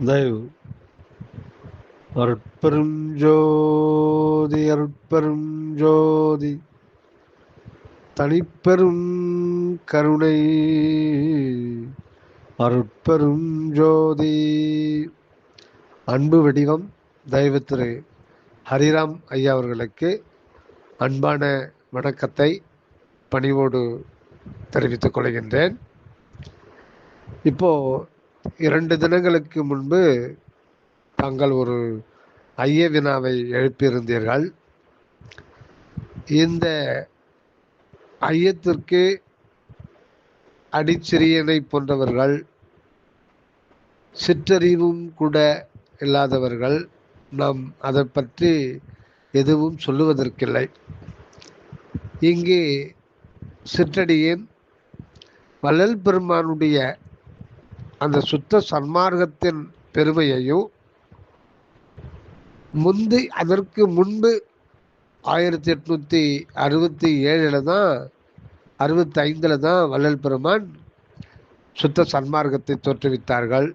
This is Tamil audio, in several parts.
தயவு அருட்பெரும் ஜோதி அருட்பெரும் ஜோதி தனிப்பெரும் கருணை அருட்பெரும் ஜோதி. அன்பு வடிவம் தயவு திரு ஹரிராம் ஐயா அவர்களுக்கு அன்பான வணக்கத்தை பணிவோடு தெரிவித்துக் கொள்கின்றேன். இப்போ 2 தினங்களுக்கு முன்பு தாங்கள் ஒரு ஐய வினாவை எழுப்பியிருந்தீர்கள். இந்த ஐயத்திற்கு அடிச்சிறியனை போன்றவர்கள், சிற்றறிவும் கூட இல்லாதவர்கள் நாம் அதை பற்றி எதுவும் சொல்லுவதற்கில்லை. இங்கே சிற்றடியேன் வள்ளல் பெருமானுடைய அந்த சுத்த சன்மார்க்கத்தின் பெருமையையும் அதற்கு முன்பு 1867 தான் 65 தான் வள்ளல் பெருமான் சுத்த சன்மார்க்கத்தை தோற்றுவித்தார்கள்.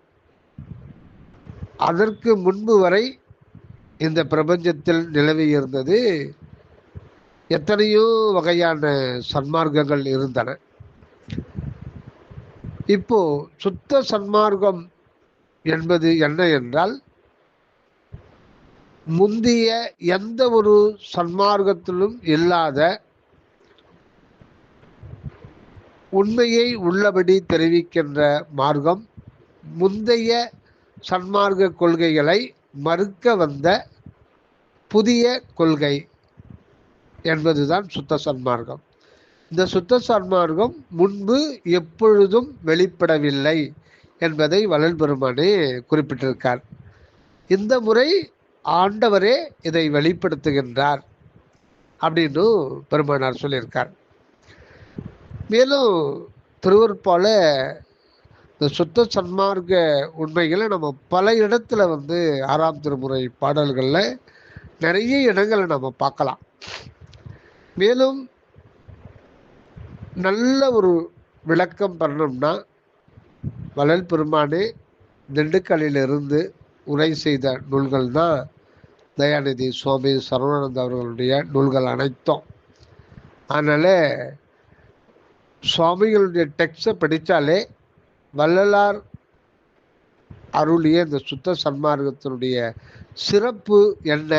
அதற்கு முன்பு வரை இந்த பிரபஞ்சத்தில் நிலவி இருந்தது எத்தனையோ வகையான சன்மார்க்கங்கள் இருந்தன. இப்போ சுத்த சன்மார்க்கம் என்பது என்ன என்றால், முந்திய எந்த ஒரு சன்மார்க்கத்திலும் இல்லாத உண்மையை உள்ளபடி தெரிவிக்கின்ற மார்க்கம், முந்தைய சன்மார்க்க கொள்கைகளை மறுக்க வந்த புதிய கொள்கை என்பதுதான் சுத்த சன்மார்க்கம். இந்த சுத்த சன்மார்க்கம் முன்பு எப்பொழுதும் வெளிப்படவில்லை என்பதை வள்ளல் பெருமானே குறிப்பிட்டிருக்கார். இந்த முறை ஆண்டவரே இதை வெளிப்படுத்துகின்றார் அப்படின்னு பெருமானார் சொல்லியிருக்கார். மேலும் திருவருட்பால இந்த சுத்த சன்மார்க்க உண்மைகளை நம்ம பல இடத்துல 6ஆம் திருமுறை பாடல்களில் நிறைய இடங்களை நம்ம பார்க்கலாம். மேலும் நல்ல ஒரு விளக்கம் பண்ணோம்னா, வள்ளல் பெருமானே திண்டுக்கல்லிலிருந்து உரை செய்த நூல்கள் தான் தயாநிதி சுவாமி சரவணானந்த அவர்களுடைய நூல்கள் அனைத்தும். அதனால் சுவாமிகளுடைய டெக்ஸ்டை படித்தாலே வள்ளலார் அருளிய இந்த சுத்த சன்மார்க்கத்தினுடைய சிறப்பு என்ன,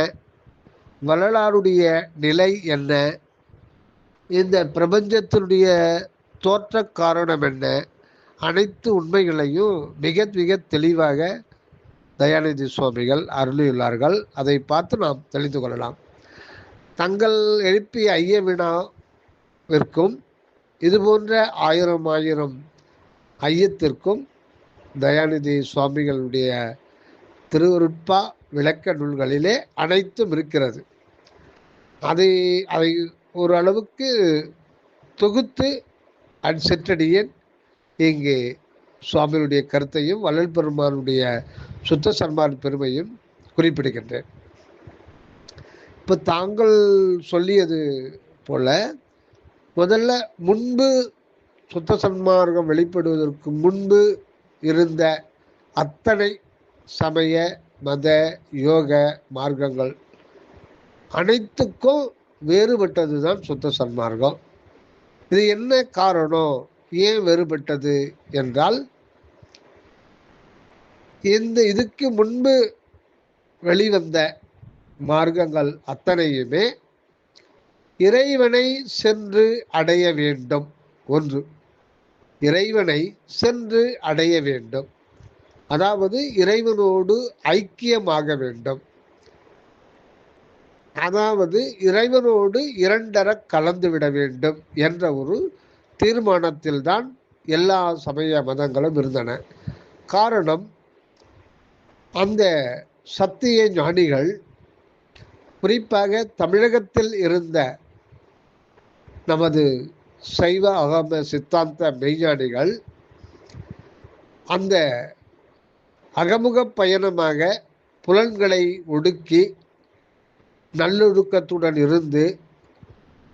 வள்ளலாருடைய நிலை என்ன, இந்த பிரபஞ்சத்தினுடைய தோற்ற காரணம் என்ன, அனைத்து உண்மைகளையும் மிக மிக தெளிவாக தயாநிதி சுவாமிகள் அருளியுள்ளார்கள். அதை பார்த்து நாம் தெரிந்து கொள்ளலாம். தங்கள் எழுப்பிய ஐய வினாவிற்கும் இதுபோன்ற 1000 ஐயத்திற்கும் தயாநிதி சுவாமிகளுடைய திருவருட்பா விளக்க நூல்களிலே அனைத்தும் இருக்கிறது. அதை ஓரளவுக்கு தொகுத்து சிற்றடியேன் இங்கே சுவாமியுடைய கருத்தையும் வள்ளல் பெருமானுடைய சுத்த சன்மார்க்க பெருமையும் குறிப்பிடுகின்றேன். இப்போ தாங்கள் சொல்லியது போல, முதல்ல முன்பு சுத்த சன்மார்க்கம் வெளிப்படுவதற்கு முன்பு இருந்த அத்தனை சமய மத யோக மார்க்கங்கள் அனைத்துக்கும் வேறுபட்டது தான் சுத்த சன்மார்க்கம். இது என்ன காரணம், ஏன் வேறுபட்டது என்றால், இதுக்கு முன்பு வெளிவந்த மார்க்கங்கள் அத்தனையுமே இறைவனை சென்று அடைய வேண்டும். ஒன்று, இறைவனை சென்று அடைய வேண்டும், அதாவது இறைவனோடு ஐக்கியமாக வேண்டும், அதாவது இறைவனோடு இரண்டர கலந்துவிட வேண்டும் என்ற ஒரு தீர்மானத்தில்தான் எல்லா சமய மதங்களும் இருந்தன. காரணம், அந்த சத்திய ஞானிகள், குறிப்பாக தமிழகத்தில் இருந்த நமது சைவ அகம சித்தாந்த மெய்ஞானிகள் அந்த அகமுக பயணமாக புலன்களை ஒடுக்கி நல்லொழுக்கத்துடன் இருந்து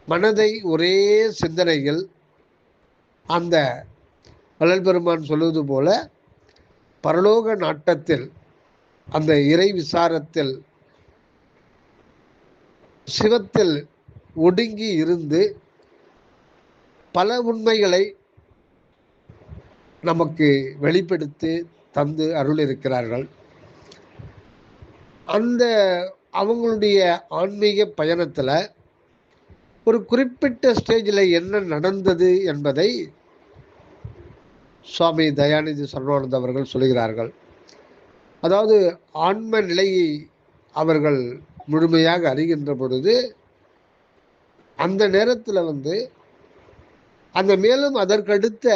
மனதை ஒரே சிந்தனையில் அந்த வள்ளல் பெருமான் சொல்வது போல பரலோக நாட்டத்தில் அந்த இறை விசாரத்தில் சிவத்தில் ஒடுங்கி இருந்து பல உண்மைகளை நமக்கு வெளிப்படுத்தி தந்து அருள் இருக்கிறார்கள். அந்த அவங்களுடைய ஆன்மீக பயணத்துல ஒரு குறிப்பிட்ட ஸ்டேஜில் என்ன நடந்தது என்பதை சுவாமி தயாநிதி சர்வானந்த அவர்கள் சொல்கிறார்கள். அதாவது ஆன்ம நிலையை அவர்கள் முழுமையாக அறிகின்ற பொழுது அந்த நேரத்தில் அந்த மேலும் அதற்கடுத்த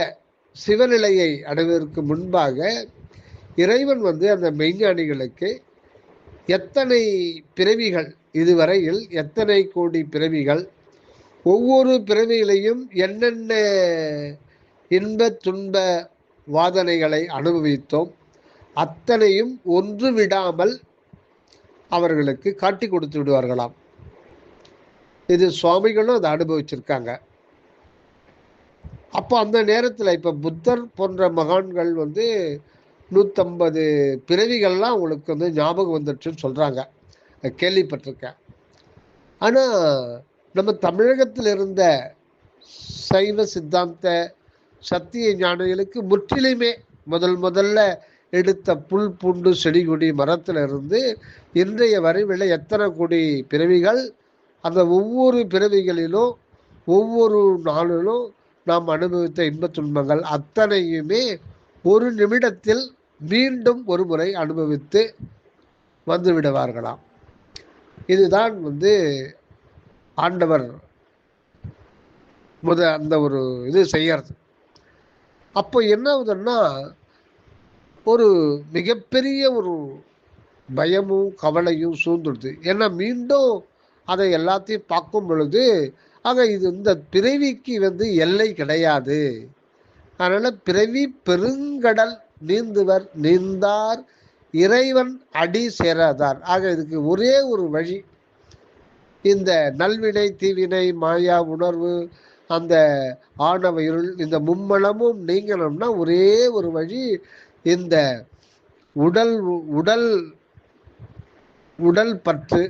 சிவநிலையை அடைவதற்கு முன்பாக இறைவன் அந்த மெய்ஞானிகளுக்கு எத்தனை பிறவிகள், இதுவரையில் எத்தனை கோடி பிறவிகள், ஒவ்வொரு பிறவிகளையும் என்னென்ன இன்ப துன்ப வாதனைகளை அனுபவித்தோம் அத்தனையும் ஒன்று விடாமல் அவர்களுக்கு காட்டி கொடுத்து விடுவார்களாம். இது சுவாமிகளும் அதை அனுபவிச்சிருக்காங்க. அப்போ அந்த நேரத்தில் இப்போ புத்தர் போன்ற மகான்கள் 150 பிறவிகள்லாம் அவங்களுக்கு ஞாபகம் வந்துடுச்சுன்னு சொல்கிறாங்க, கேள்விப்பட்டிருக்கேன். ஆனால் நம்ம தமிழகத்தில் இருந்த சைவ சித்தாந்த சத்திய ஞானிகளுக்கு முற்றிலுமே முதல்ல எடுத்த புல் பூண்டு செடி கொடி மரத்தில் இருந்து இன்றைய வரைவில் எத்தனை கோடி பிறவிகள், அந்த ஒவ்வொரு பிறவிகளிலும் ஒவ்வொரு நாளிலும் நாம் அனுபவித்த இன்ப துன்பங்கள் அத்தனையுமே ஒரு நிமிடத்தில் மீண்டும் ஒரு முறை அனுபவித்து வந்து விடுவார்களாம். இதுதான் ஆண்டவர் அந்த ஒரு இது செய்யறது. அப்போ என்ன ஆகுதுன்னா ஒரு மிகப்பெரிய ஒரு பயமும் கவலையும் சூழ்ந்துடுது. ஏன்னா மீண்டும் அதை எல்லாத்தையும் பார்க்கும் பொழுது ஆக இது இந்த பிறவிக்கு எல்லை கிடையாது. அதனால பிறவி பெருங்கடல் நீந்துவர் நீந்தார் இறைவன் அடி சேராதார். ஆக இதுக்கு ஒரே ஒரு வழி, இந்த நல்வினை தீவினை மாயா உணர்வு அந்த ஆணவ இருள் இந்த மும்மலமும் நீங்கணும்னா ஒரே ஒரு வழி, இந்த உடல் உடல் உடல் பற்று,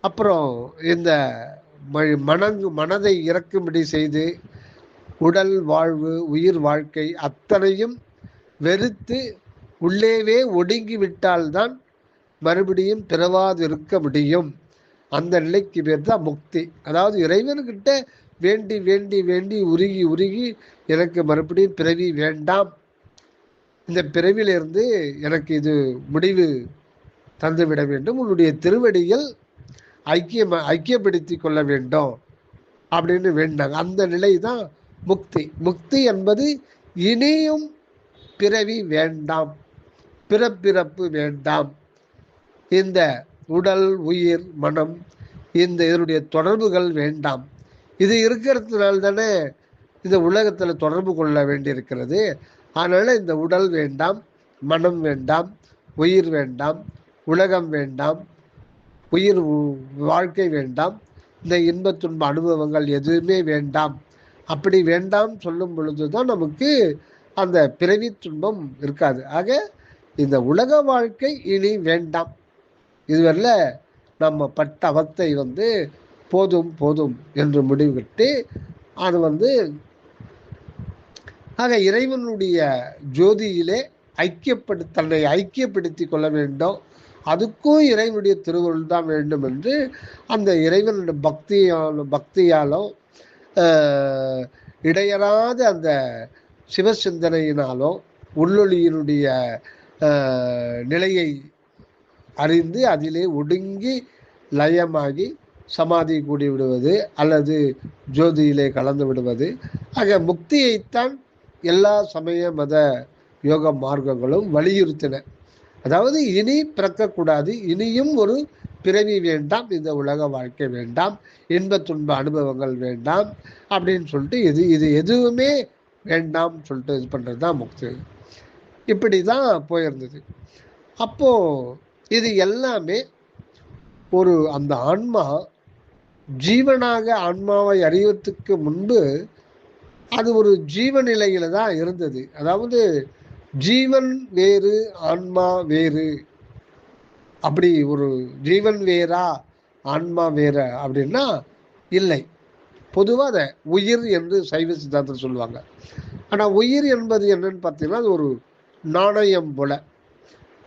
அப்புறம் இந்த மனதை இறக்கும்படி செய்து உடல் வாழ்வு உயிர் வாழ்க்கை அத்தனையும் வெறுத்து உள்ளேவே ஒடுங்கி விட்டால்தான் மறுபடியும் பிறவாது இருக்க முடியும். அந்த நிலைக்கு பேர் தான் முக்தி. அதாவது இறைவன்கிட்ட வேண்டி வேண்டி வேண்டி உருகி உருகி எனக்கு மறுபடியும் பிறவி வேண்டாம், இந்த பிறவிலிருந்து எனக்கு இது முடிவு தந்துவிட வேண்டும், உன்னுடைய திருவடியில் ஐக்கியப்படுத்தி கொள்ள வேண்டும் அப்படின்னு வேண்டாங்க. அந்த நிலை தான் முக்தி. முக்தி என்பது இனியும் பிறவி வேண்டாம், பிறப்பிறப்பு வேண்டாம், இந்த உடல் உயிர் மனம் இந்த இதனுடைய தொடர்புகள் வேண்டாம். இது இருக்கிறதுனால தானே இந்த உலகத்தில் தொடர்பு கொள்ள வேண்டியிருக்கிறது. அதனால இந்த உடல் வேண்டாம், மனம் வேண்டாம், உயிர் வேண்டாம், உலகம் வேண்டாம், உயிர் வாழ்க்கை வேண்டாம், இந்த இன்ப துன்ப அனுபவங்கள் எதுவுமே வேண்டாம். அப்படி வேண்டாம் சொல்லும் பொழுதுதான் நமக்கு அந்த பிறவி துன்பம் இருக்காது. ஆக இந்த உலக வாழ்க்கை இனி வேண்டாம், இதுவரையில் நம்ம பட்ட அவத்தை போதும் போதும் என்று முடிவுவிட்டு அது ஆக இறைவனுடைய ஜோதியிலே தன்னை ஐக்கியப்படுத்தி கொள்ள வேண்டும். அதுக்கும் இறைவனுடைய திருவருள் தான் வேண்டும் என்று அந்த இறைவனுடைய பக்தியாலும் இடையறாத அந்த சிவசிந்தனையினாலும் உள்ளொளியினுடைய நிலையை அறிந்து அதிலே ஒடுங்கி லயமாகி சமாதி கூடி விடுவது அல்லது ஜோதியிலே கலந்து விடுவது. ஆக முக்தியைத்தான் எல்லா சமய மத யோக மார்க்கங்களும் வலியுறுத்தின. அதாவது இனி பிறக்கக்கூடாது, இனியும் ஒரு பிறவி வேண்டாம், இந்த உலக வாழ்க்கை வேண்டாம், இன்ப துன்ப அனுபவங்கள் வேண்டாம் அப்படின்னு சொல்லிட்டு இது எதுவுமே வேண்டாம் சொல்லிட்டு இது பண்ணுறது தான் முக்தி. இப்படி தான் போயிருந்தது. அப்போ இது எல்லாமே ஒரு அந்த ஆன்மா ஜீவனாக ஆன்மாவை அறிவதற்கு முன்பு அது ஒரு ஜீவ நிலையில தான் இருந்தது. அதாவது ஜீவன் வேறு ஆன்மா வேறு அப்படி ஒரு ஜீவன் வேறா ஆன்மா வேற அப்படின்னா இல்லை. பொதுவாக அதை உயிர் என்று சைவ சித்தாந்தம் சொல்லுவாங்க. ஆனால் உயிர் என்பது என்னன்னு பார்த்தீங்கன்னா அது ஒரு நாணயம் போல.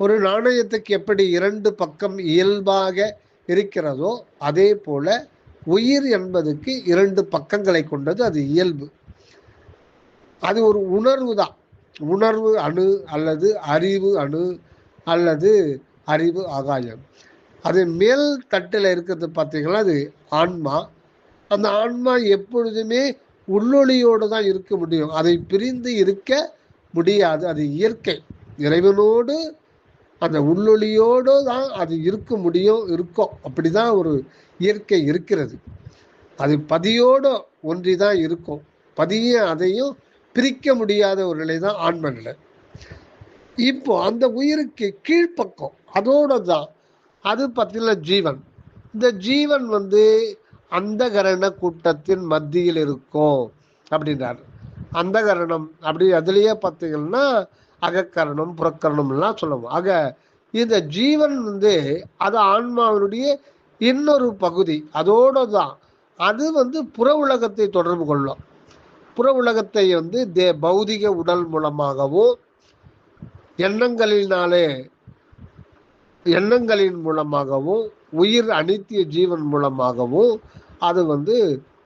ஒரு நாணயத்துக்கு எப்படி இரண்டு பக்கம் இயல்பாக இருக்கிறதோ அதே போல உயிர் என்பதுக்கு இரண்டு பக்கங்களை கொண்டது. அது இயல்பு. அது ஒரு உணர்வு தான். உணர்வு அணு அல்லது அறிவு அணு அல்லது அறிவு ஆகாயம். அது மேல் தட்டில் இருக்கிறது பார்த்தீங்கன்னா அது ஆன்மா. அந்த ஆன்மா எப்பொழுதுமே உள்ளொளியோடு தான் இருக்க முடியும். அதை பிரிந்து இருக்க முடியாது. அது இயற்கை. இறைவனோடு அந்த உள்ளொளியோடு தான் அது இருக்க முடியும், இருக்கும். அப்படிதான் ஒரு இயற்கை இருக்கிறது. அது பதியோடு ஒன்றி தான் இருக்கும். பதிய அதையும் பிரிக்க முடியாத ஒரு நிலை தான் ஆன்ம நிலை. இப்போ அந்த உயிருக்கு கீழ்ப்பக்கம் அதோட தான் அது பார்த்தீங்கன்னா ஜீவன். இந்த ஜீவன் அந்தகரண கூட்டத்தின் மத்தியில் இருக்கும் அப்படின்றார். அந்தகரணம் அப்படி அதுலேயே பார்த்தீங்கன்னா அகக்கரணம் புறக்கரணம்லாம் சொல்லுவோம். ஆக இந்த ஜீவன் அது ஆன்மாவினுடைய இன்னொரு பகுதி. அதோடு தான் அது புற உலகத்தை தொடர்பு கொள்ளும். புற உலகத்தை பௌதிக உடல் மூலமாகவோ எண்ணங்களின் மூலமாகவும் உயிர் அனித்திய ஜீவன் மூலமாகவும் அது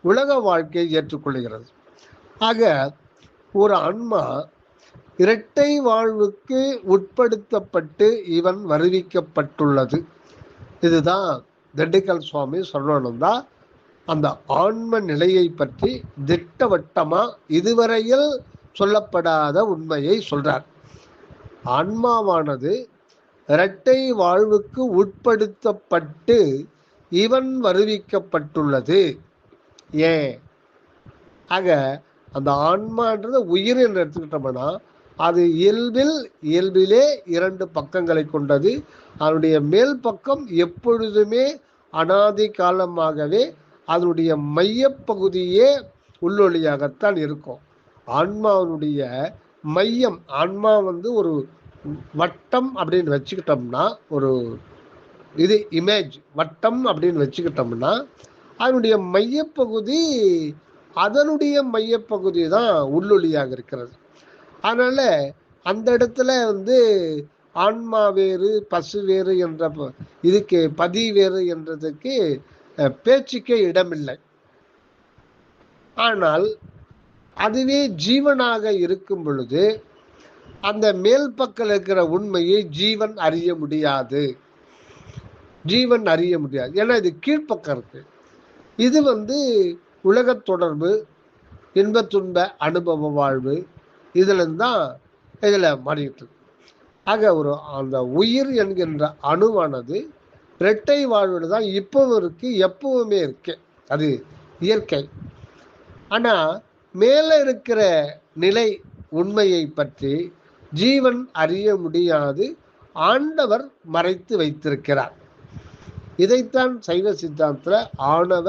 உலக வாழ்க்கையை ஏற்றுக்கொள்கிறது. ஆக ஒரு ஆன்மா இரட்டை வாழ்வுக்கு உட்படுத்தப்பட்டு இவன் வருவிக்கப்பட்டுள்ளது. இதுதான் திண்டுக்கல் சுவாமி சொல்லணும்னா அந்த ஆன்ம நிலையை பற்றி திட்டவட்டமா இதுவரையில் சொல்லப்படாத உண்மையை சொல்றார். ஆன்மாவானது இரட்டை வாழ்வுக்கு உட்படுத்தப்பட்டு இவன் வருவிக்கப்பட்டுள்ளது. ஏன்? ஆக அந்த ஆன்மான்றது உயிர் என்று எடுத்துக்கிட்டோம்னா அது இயல்பிலே இரண்டு பக்கங்களை கொண்டது. அதனுடைய மேல் பக்கம் எப்பொழுதுமே அனாதி காலமாகவே அதனுடைய மையப்பகுதியே உள்ளொளியாகத்தான் இருக்கும். ஆன்மாவுடைய மையம், ஆன்மா ஒரு வட்டம் அப்படின்னு வச்சுக்கிட்டோம்னா, ஒரு இது இமேஜ் வட்டம் அப்படின்னு வச்சுக்கிட்டோம்னா அதனுடைய மையப்பகுதி தான் உள்ளொளியாக இருக்கிறது. அதனால அந்த இடத்துல ஆன்மா வேறு பசு வேறு என்ற இதுக்கு பதி வேறு என்றதுக்கு பேச்சுக்கே இடமில்லை. ஆனால் அதுவே ஜீவனாக இருக்கும் பொழுது அந்த மேல் பக்கம் இருக்கிற உண்மையை ஜீவன் அறிய முடியாது. ஏன்னா இது கீழ்ப்பக்கம் இருக்கு. இது உலக தொடர்பு, இன்ப துன்ப அனுபவ வாழ்வு, இதுல மாறிட்டு இருக்கு. ஆக அந்த உயிர் என்கின்ற அணுவானது இரட்டை வாழ்வு தான் இப்பவும் இருக்கு, எப்பவுமே இருக்கு. அது இயற்கை. ஆனா மேல இருக்கிற நிலை உண்மையை பற்றி ஜீவன் அறிய முடியாது. ஆண்டவர் மறைத்து வைத்திருக்கிறார். இதைத்தான் சைவ சித்தாந்தத்துல ஆணவ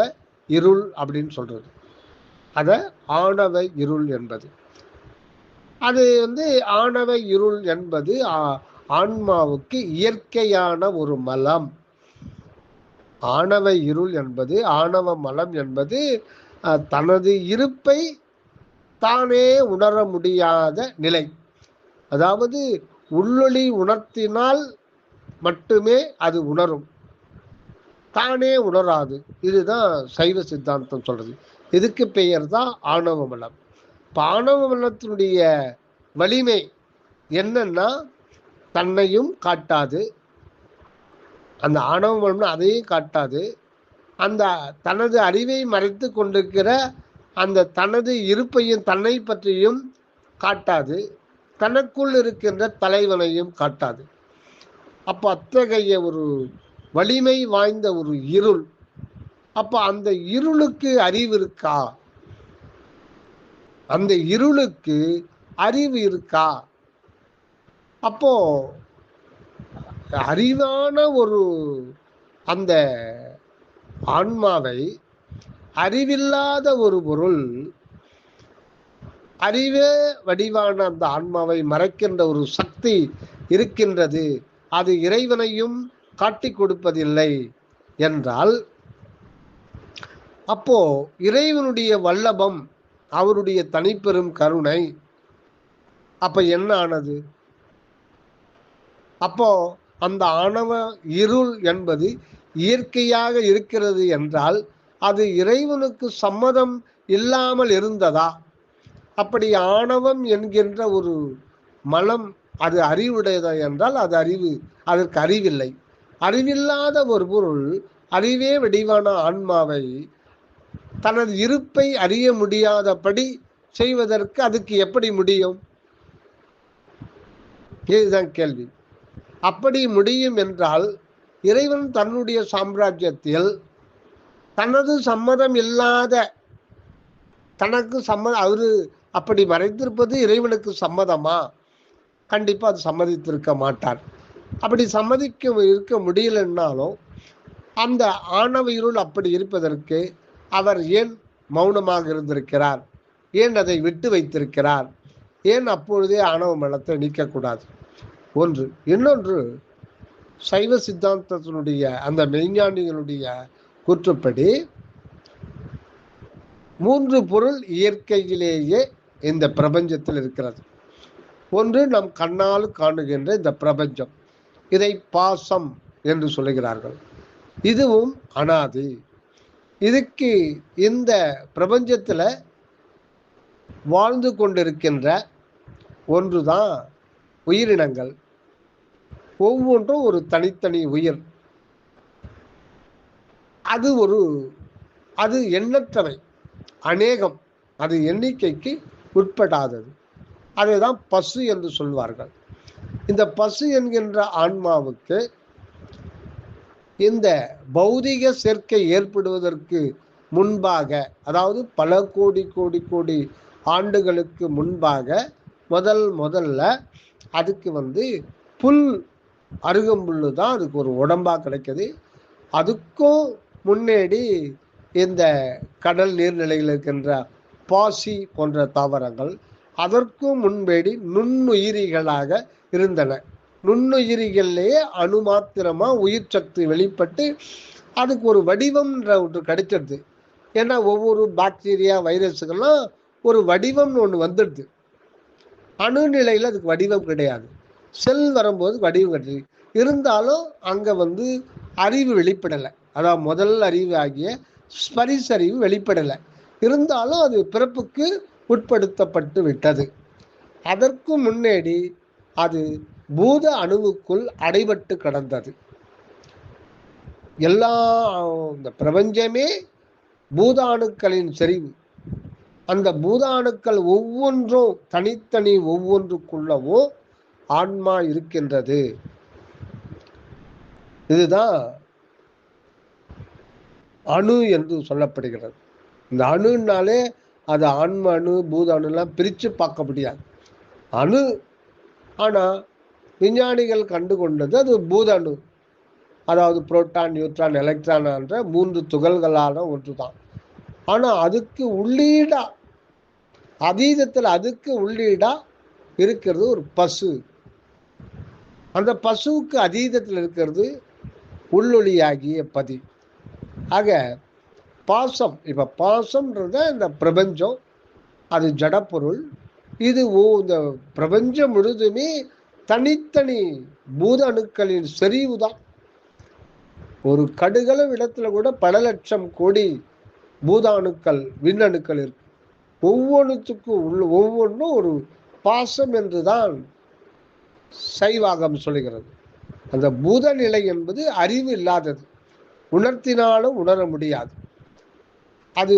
இருள் அப்படின்னு சொல்றது. அத ஆணவ இருள் என்பது அது ஆணவ இருள் என்பது ஆன்மாவுக்கு இயற்கையான ஒரு மலம். ஆணவ இருள் என்பது, ஆணவ மலம் என்பது தனது இருப்பை தானே உணர முடியாத நிலை. அதாவது உள்ளொளி உணர்த்தினால் மட்டுமே அது உணரும், தானே உணராது. இதுதான் சைவ சித்தாந்தம் சொல்றது. இதுக்கு பெயர் தான் ஆணவ மலம். இப்போ ஆணவ மலத்தினுடைய வலிமை என்னன்னா தன்னையும் காட்டாது, அந்த ஆணவ மலம்னா அதையும் காட்டாது, அந்த தனது அறிவை மறைத்து கொண்டிருக்கிற அந்த தனது இருப்பையும் தன்னை பற்றியும் காட்டாது, தனக்குள் இருக்கின்ற தலைவனையும் காட்டாது. அப்போ அத்தகைய ஒரு வலிமை வாய்ந்த ஒரு இருள். அப்போ அந்த இருளுக்கு அறிவு இருக்கா? அந்த இருளுக்கு அறிவு இருக்கா? அப்போ அறிவான ஒரு அந்த ஆன்மாவை அறிவில்லாத ஒரு பொருள் அறிவே வடிவான அந்த ஆன்மாவை மறைக்கின்ற ஒரு சக்தி இருக்கின்றது. அது இறைவனையும் காட்டி கொடுப்பதில்லை என்றால், அப்போ இறைவனுடைய வல்லபம், அவருடைய தனிப்பெரும் கருணை அப்ப என்ன ஆனது? அப்போ அந்த ஆணவ இருள் என்பது இயற்கையாக இருக்கிறது என்றால் அது இறைவனுக்கு சம்மதம் இல்லாமல் இருந்ததா? அப்படி ஆணவம் என்கின்ற ஒரு மலம் அது அறிவுடையதா என்றால் அது அதற்கு அறிவில்லை. அறிவில்லாத ஒரு பொருள் அறிவே வடிவான ஆன்மாவை தனது இருப்பை அறிய முடியாதபடி செய்வதற்கு அதுக்கு எப்படி முடியும்? இதுதான் கேள்வி. அப்படி முடியும் என்றால் இறைவன் தன்னுடைய சாம்ராஜ்யத்தில் தனது சம்மதம் இல்லாத, தனக்கு சம்மதம், அவரு அப்படி மறைத்திருப்பது இறைவனுக்கு சம்மதமா? கண்டிப்பா அது சம்மதித்திருக்க மாட்டார். அப்படி இருக்க முடியலன்னாலும் அந்த ஆணவ இருள் அப்படி இருப்பதற்கு அவர் ஏன் மௌனமாக இருந்திருக்கிறார்? ஏன் அதை விட்டு வைத்திருக்கிறார்? ஏன் அப்பொழுதே ஆணவ மலத்தை நீக்கக்கூடாது? ஒன்று. இன்னொன்று, சைவ சித்தாந்தத்தினுடைய அந்த மெய்ஞானிகளுடைய கூற்றுப்படி 3 பொருள் இயற்கையிலேயே இந்த பிரபஞ்சத்தில் இருக்கிறது. ஒன்று, நம் கண்ணால் காணுகின்ற இந்த பிரபஞ்சம், இதை பாசம் என்று சொல்லுகிறார்கள். இதுவும் அனாதி. இதுக்கு இந்த பிரபஞ்சத்தில் வாழ்ந்து கொண்டிருக்கின்ற ஒன்றுதான் உயிரினங்கள். ஒவ்வொன்றும் ஒரு தனித்தனி உயிர். அது எண்ணற்றவை, அநேகம், அது எண்ணிக்கைக்கு உட்படாதது. அதைதான் பசு என்று சொல்வார்கள். இந்த பசு என்கின்ற ஆன்மாவுக்கு இந்த பௌதிக சேர்க்கை ஏற்படுவதற்கு முன்பாக, அதாவது பல கோடி கோடி கோடி ஆண்டுகளுக்கு முன்பாக முதல்ல அதுக்கு புல், அருகம்புல்லு தான் அதுக்கு ஒரு உடம்பா கிடைக்குது. அதுக்கும் முன்னாடி இந்த கடல் நீர்நிலையில் இருக்கின்ற பாசி போன்ற தாவரங்கள், அதற்கும் முன்பேடி நுண்ணுயிரிகளாக இருந்தன. நுண்ணுயிரிகளிலேயே அணு மாத்திரமா உயிர் சக்தி வெளிப்பட்டு அதுக்கு ஒரு வடிவம்ன்ற ஒன்று கிடைச்சிருது. ஏன்னா ஒவ்வொரு பாக்டீரியா, வைரஸுக்கெல்லாம் ஒரு வடிவம்னு ஒன்று வந்துடுது. அணுநிலையில் அதுக்கு வடிவம் கிடையாது. செல் வரும்போது வடிவம் கிடையாது. இருந்தாலும் அங்கே அறிவு வெளிப்படலை. அதாவது முதல் அறிவு ஆகிய ஸ்பரிச அறிவு வெளிப்படலை. இருந்தாலும் அது பிறப்புக்கு உட்படுத்தப்பட்டு விட்டது. அதற்கு முன்னாடி அது பூத அணுவுக்குள் அடைபட்டு கிடந்தது. இந்த பிரபஞ்சமே பூதாணுக்களின் செறிவு. அந்த பூதாணுக்கள் ஒவ்வொன்றும் தனித்தனி, ஒவ்வொன்றுக்குள்ளவும் ஆன்மா இருக்கின்றது. இதுதான் அணு என்று சொல்லப்படுகிறது. இந்த அணுனாலே அது ஆன்ம அணு, பூத அணுலாம் பிரித்து பார்க்க முடியாது. அணு. ஆனால் விஞ்ஞானிகள் கண்டு கொண்டது அது பூத அணு. அதாவது புரோட்டான், நியூட்ரான், எலக்ட்ரான் என்ற 3 துகள்களான ஒன்று தான். ஆனால் அதுக்கு உள்ளீடா, அதீதத்தில் அதுக்கு உள்ளீடா இருக்கிறது ஒரு பசு. அந்த பசுவுக்கு அதீதத்தில் இருக்கிறது உள்ளொளியாகிய பதி. ஆக பாசம், இப்ப பாசம்ன்றத இந்த பிரபஞ்சம், அது ஜடப்பொருள். இது இந்த பிரபஞ்சம் முழுதுமே தனித்தனி பூத அணுக்களின் செறிவு தான். ஒரு கடுகளவு இடத்துல கூட பல லட்சம் கோடி பூதாணுக்கள், விண்ணணுக்கள் இருக்கு. ஒவ்வொன்றுத்துக்கும் ஒவ்வொன்றும் ஒரு பாசம் என்றுதான் சைவாகம் சொல்லுகிறது. அந்த பூத நிலை என்பது அறிவு இல்லாதது, உணர்த்தினாலும் உணர முடியாது. அது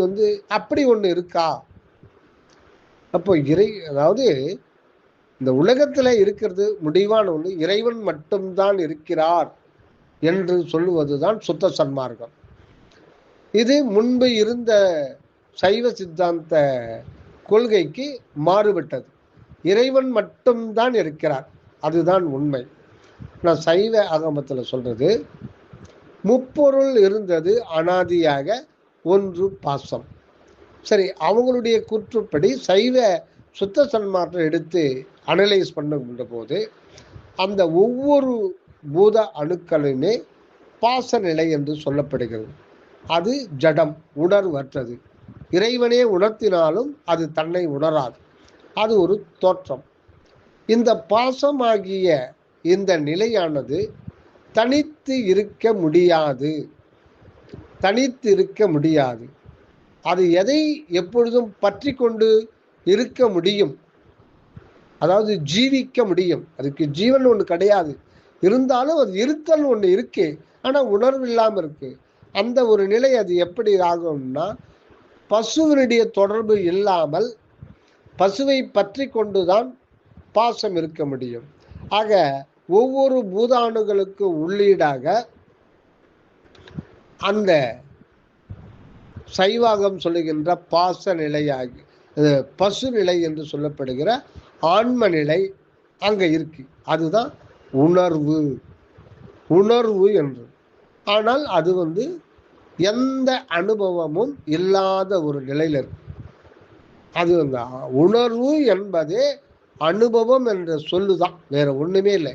அப்படி ஒன்று இருக்கா? அப்போ அதாவது இந்த உலகத்துல இருக்கிறது முடிவான ஒன்று இறைவன் மட்டும்தான் இருக்கிறார் என்று சொல்லுவதுதான் சுத்த சன்மார்க்கம். இது முன்பு இருந்த சைவ சித்தாந்த கொள்கைக்கு மாறுபட்டது. இறைவன் மட்டும்தான் இருக்கிறார், அதுதான் உண்மை. நான் சைவ ஆகமத்தில் சொல்றது, முப்பொருள் இருந்தது அனாதியாக, ஒன்று பாசம். சரி, அவங்களுடைய கூற்றுப்படி சைவ சுத்த சன்மார்க்கம் எடுத்து அனலைஸ் பண்ணுகின்ற போது அந்த ஒவ்வொரு பூத அணுக்களுமே பாச நிலை என்று சொல்லப்படுகிறது. அது ஜடம், உணர்வற்றது. இறைவனே உணர்த்தினாலும் அது தன்னை உணராது. அது ஒரு தோற்றம். இந்த பாசமாகிய இந்த நிலையானது தனித்து இருக்க முடியாது. தனித்து இருக்க முடியாது. அது எதை எப்பொழுதும் பற்றி கொண்டு இருக்க முடியும், அதாவது ஜீவிக்க முடியும். அதுக்கு ஜீவன் ஒன்று கிடையாது. இருந்தாலும் அது இருத்தல் ஒன்று இருக்கு. ஆனால் உணர்வு இல்லாமல் இருக்கு. அந்த ஒரு நிலை அது எப்படி ஆகும்னா, பசுவினுடைய தொடர்பு இல்லாமல் பசுவை பற்றி கொண்டுதான் பாசம் இருக்க முடியும். ஆக ஒவ்வொரு பூதாணுகளுக்கு உள்ளீடாக அந்த சைவாகம் சொல்லுகின்ற பாச நிலையாகி பசு நிலை என்று சொல்லப்படுகிற ஆன்ம நிலை அங்கே இருக்கு. அதுதான் உணர்வு. உணர்வு என்று. ஆனால் அது எந்த அனுபவமும் இல்லாத ஒரு நிலையில் இருக்கு. அது அந்த உணர்வு என்பதே அனுபவம் என்ற சொல்லுதான், வேற ஒண்ணுமே இல்லை.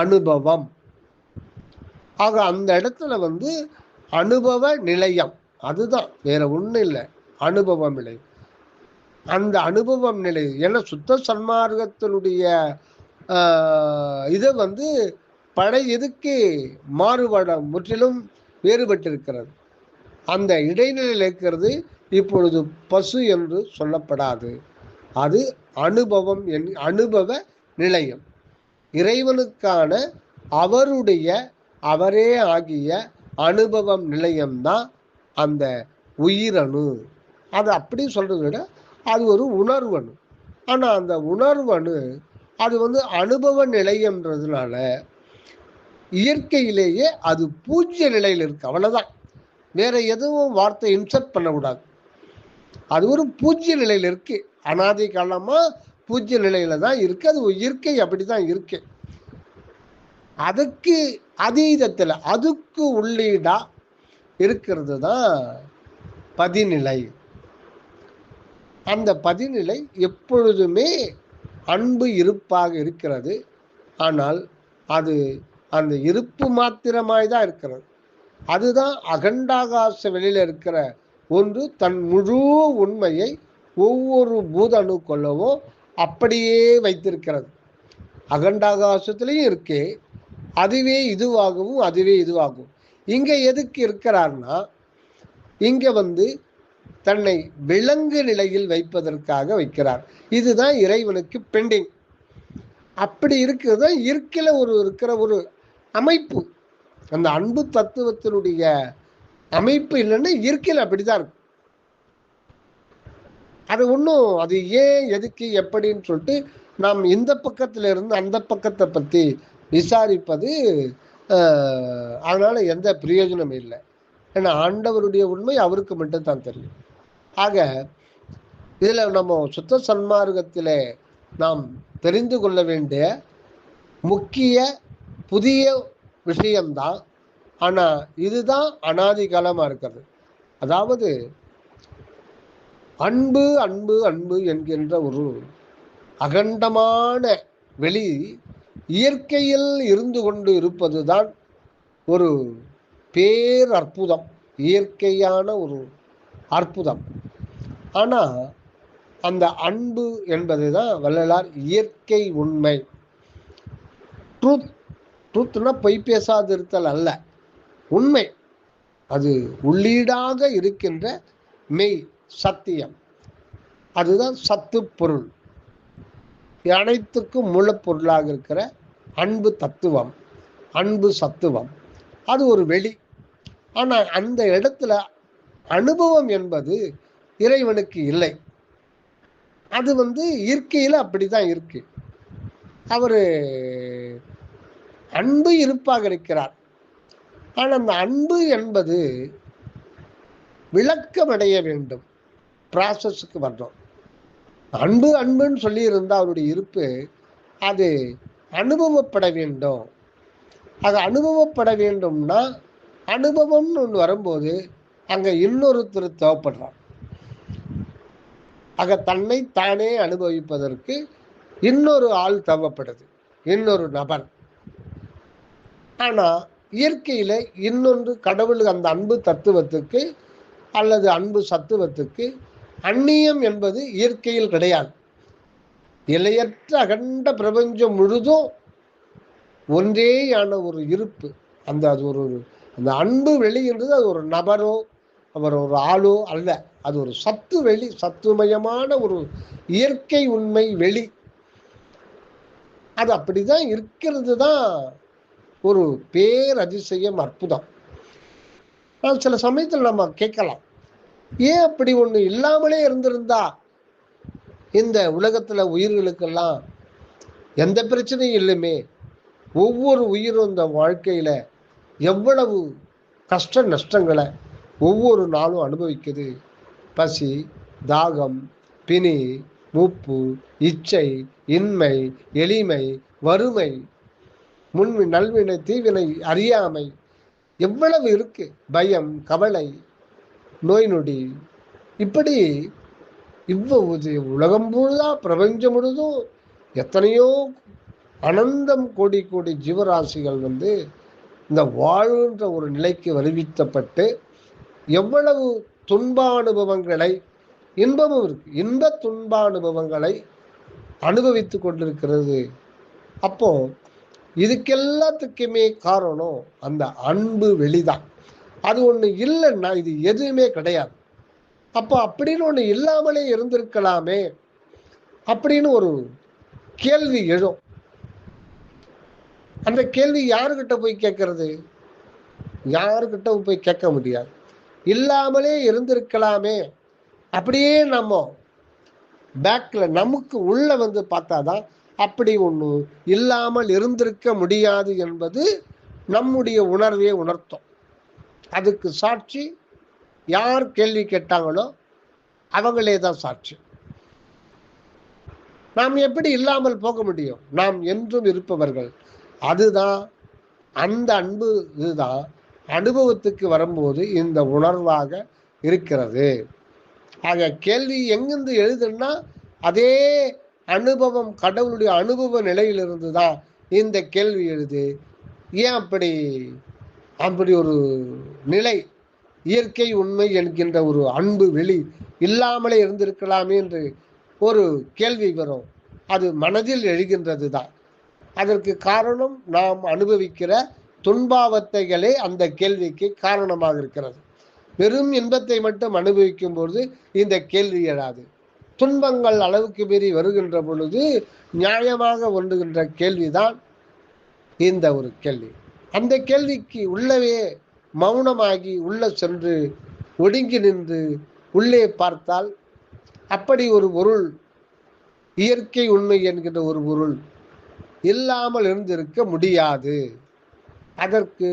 அனுபவம். ஆக அந்த இடத்துல அனுபவ நிலையம், அதுதான், வேற ஒண்ணும் இல்லை. அனுபவம் நிலை. அந்த அனுபவம் நிலை ஏன்னா சுத்த சன்மார்க்கத்தினுடைய இதை பழைய இதுக்கு மாறுபடம் முற்றிலும் வேறுபட்டிருக்கிறது. அந்த இடைநிலையில் இருக்கிறது இப்பொழுது பசு என்று சொல்லப்படாது. அது அனுபவம், அனுபவ நிலையம். இறைவனுக்கான அவருடைய அவரே ஆகிய அனுபவம் நிலையம்தான் அந்த உயிரணு. அது அப்படி சொல்றதை விட அது ஒரு உணர்வணு. ஆனா அந்த உணர்வணு அது அனுபவ நிலையம்ன்றதுனால இயற்கையிலேயே அது பூஜ்ய நிலையில் இருக்கு. அவ்வளவுதான், வேற எதுவும் வார்த்தை இன்சர்ட் பண்ணக்கூடாது. அது ஒரு பூஜ்ய நிலையில் இருக்கு. அனாதி காலமா பூஜ்ய நிலையில தான் இருக்கு. அது இயற்கை அப்படிதான் இருக்கு. அதுக்கு அதீதத்தில் அதுக்கு உள்ளீடா இருக்கிறது தான் பதிநிலை. அந்த பதிநிலை எப்பொழுதுமே அன்பு இருப்பாக இருக்கிறது. ஆனால் அது அந்த இருப்பு மாத்திரமாய் தான் இருக்கிறது. அதுதான் அகண்டாகாச வெளியில இருக்கிற ஒன்று தன் முழு உண்மையை ஒவ்வொரு பூதணுக்கொள்ளவோ அப்படியே வைத்திருக்கிறது. அகண்டாகாசத்திலையும் இருக்கே, அதுவே இதுவாகவும் அதுவே இதுவாகும். இங்க எதுக்கு இருக்கிறார்னா, இங்க தன்னை விலங்கு நிலையில் வைப்பதற்காக வைக்கிறார். இதுதான் இறைவனுக்கு பெண்டிங். அப்படி இருக்கிறது இயற்கையில இருக்கிற ஒரு அமைப்பு. அந்த அன்பு தத்துவத்தினுடைய அமைப்பு இல்லைன்னா இயற்கையில் அப்படிதான் இருக்கும். அது ஒன்றும் அது ஏன் எதுக்கு எப்படின்னு சொல்லிட்டு நாம் இந்த பக்கத்துல இருந்து அந்த பக்கத்தை பத்தி விசாரிப்பது அதனால எந்த பிரயோஜனம் இல்லை. ஏன்னா ஆண்டவருடைய உண்மை அவருக்கு மட்டும்தான் தெரியும். ஆக இதுல நம்ம சுத்த சன்மார்க்கத்திலே நாம் தெரிந்து கொள்ள வேண்டிய முக்கிய புதிய விஷயம்தான். ஆனா இதுதான் அனாதி காலமா இருக்கிறது. அதாவது அன்பு அன்பு அன்பு என்கின்ற ஒரு அகண்டமான வெளி இயற்கையில் இருந்து கொண்டு இருப்பதுதான் ஒரு பேர் அற்புதம், இயற்கையான ஒரு அற்புதம். ஆனா அந்த அன்பு என்பதுதான் வள்ளலார் இயற்கை உண்மை. ட்ரூத். ட்ரூத்னா பொய் பேசாதிருத்தல் அல்ல, உண்மை. அது உள்ளீடாக இருக்கின்ற மெய் சத்தியம். அதுதான் சத்து பொருள். அனைத்துக்கும் மூலப்பொருளாக இருக்கிற அன்பு தத்துவம், அன்பு சத்துவம், அது ஒரு வெளி. ஆனா அந்த இடத்துல அனுபவம் என்பது இறைவனுக்கு இல்லை. அது இயற்கையில அப்படிதான் இருக்கு. அவரு அன்பு இருப்பாக இருக்கிறார். ஆனா அந்த அன்பு என்பது விளக்கமடைய வேண்டும். ப்ராசஸுக்கு வரணும். அன்பு அன்புன்னு சொல்லி இருந்தா அவருடைய இருப்பு அது அனுபவப்பட வேண்டும். அது அனுபவப்பட வேண்டும்னா அனுபவம்னு ஒன்று வரும்போது அங்க இன்னொருத்தர் தேவைப்படுறார். ஆக தன்னை தானே அனுபவிப்பதற்கு இன்னொரு ஆள் தேவைப்படுது, இன்னொரு நபர். ஆனா இயற்கையில இன்னொன்று கடவுள் அந்த அன்பு தத்துவத்துக்கு அல்லது அன்பு சத்துவத்துக்கு அந்நியம் என்பது இயற்கையில் கிடையாது. எல்லையற்ற அகண்ட பிரபஞ்சம் முழுதும் ஒன்றேயான ஒரு இருப்பு. அது ஒரு அந்த அன்பு வெளின்றது அது ஒரு நபரோ அவர் ஒரு ஆளோ அல்ல, அது ஒரு சத்து வெளி, சத்துமயமான ஒரு இயற்கை உண்மை வெளி. அது அப்படிதான் இருக்கிறது தான் ஒரு பேரதிசயம், அற்புதம். சில சமயத்தில் நம்ம கேட்கலாம், ஏன் அப்படி ஒண்ணு இல்லாமலே இருந்திருந்தா இந்த உலகத்துல உயிர்களுக்கெல்லாம் எந்த பிரச்சனையும் இல்லைமே, ஒவ்வொரு உயிரும் இந்த வாழ்க்கையில எவ்வளவு கஷ்ட நஷ்டங்களை ஒவ்வொரு நாளும் அனுபவிக்குது. பசி, தாகம், பிணி, மூப்பு, இச்சை, இன்மை, எளிமை, வறுமை, முன்வி நல்வினை, தீவினை, அறியாமை, எவ்வளவு இருக்கு, பயம், கவலை, நோய் நொடி, இப்படி இவ்வளவு உலகம் முழுதா பிரபஞ்சம் முழுதும் எத்தனையோ அனந்தம் கோடி கோடி ஜீவராசிகள் இந்த வாழ்கின்ற ஒரு நிலைக்கு வருவிக்கப்பட்டு எவ்வளவு துன்பானுபவங்களை, இன்பமும் இருக்கு, இன்ப துன்பானுபவங்களை அனுபவித்து கொண்டிருக்கிறது. அப்போ இதுக்கெல்லாத்துக்குமே காரணம் அந்த அன்பு வெளிதான். அது ஒண்ணு இல்லைன்னா இது எதுவுமே கிடையாது. அப்போ அப்படின்னு ஒண்ணு இல்லாமலே இருந்திருக்கலாமே அப்படின்னு ஒரு கேள்வி எழும். அந்த கேள்வி யாருக்கிட்ட போய் கேட்கறது? யாருக்கிட்ட போய் கேட்க முடியாது. இல்லாமலே இருந்திருக்கலாமே அப்படியே நம்ம பேக்ல நமக்கு உள்ள பார்த்தாதான் அப்படி ஒண்ணு இல்லாமல் இருந்திருக்க முடியாது என்பது நம்முடைய உணர்வே உணர்த்தும். அதுக்கு சாட்சி யார் கேள்வி கேட்டாங்களோ அவங்களே தான் சாட்சி. நாம் எப்படி இல்லாமல் போக முடியும்? நாம் என்றும் இருப்பவர்கள். அதுதான் அந்த அன்பு. இதுதான் அனுபவத்துக்கு வரும்போது இந்த உணர்வாக இருக்கிறது. ஆக கேள்வி எங்கிருந்து எழுதுன்னா அதே அனுபவம், கடவுளுடைய அனுபவ நிலையிலிருந்து தான் இந்த கேள்வி எழுது. ஏன் அப்படி ஒரு நிலை, இயற்கை உண்மை என்கின்ற ஒரு அன்பு வெளி இல்லாமலே இருந்திருக்கலாமே என்று ஒரு கேள்வி வரும். அது மனதில் எழுகின்றது தான். அதற்கு காரணம் நாம் அனுபவிக்கிற துன்பாவத்தைகளே அந்த கேள்விக்கு காரணமாக இருக்கிறது. வெறும் இன்பத்தை மட்டும் அனுபவிக்கும் பொழுது இந்த கேள்வி எழாது. துன்பங்கள் அளவுக்கு மீறி வருகின்ற பொழுது நியாயமாக ஒன்றுகின்ற கேள்விதான் இந்த ஒரு கேள்வி. அந்த கேள்விக்கு உள்ளவே மௌனமாகி உள்ள சென்று ஒடுங்கி நின்று உள்ளே பார்த்தால் அப்படி ஒரு பொருள், இயற்கை உண்மை என்கின்ற ஒரு பொருள் இல்லாமல் இருந்திருக்க முடியாது. அதற்கு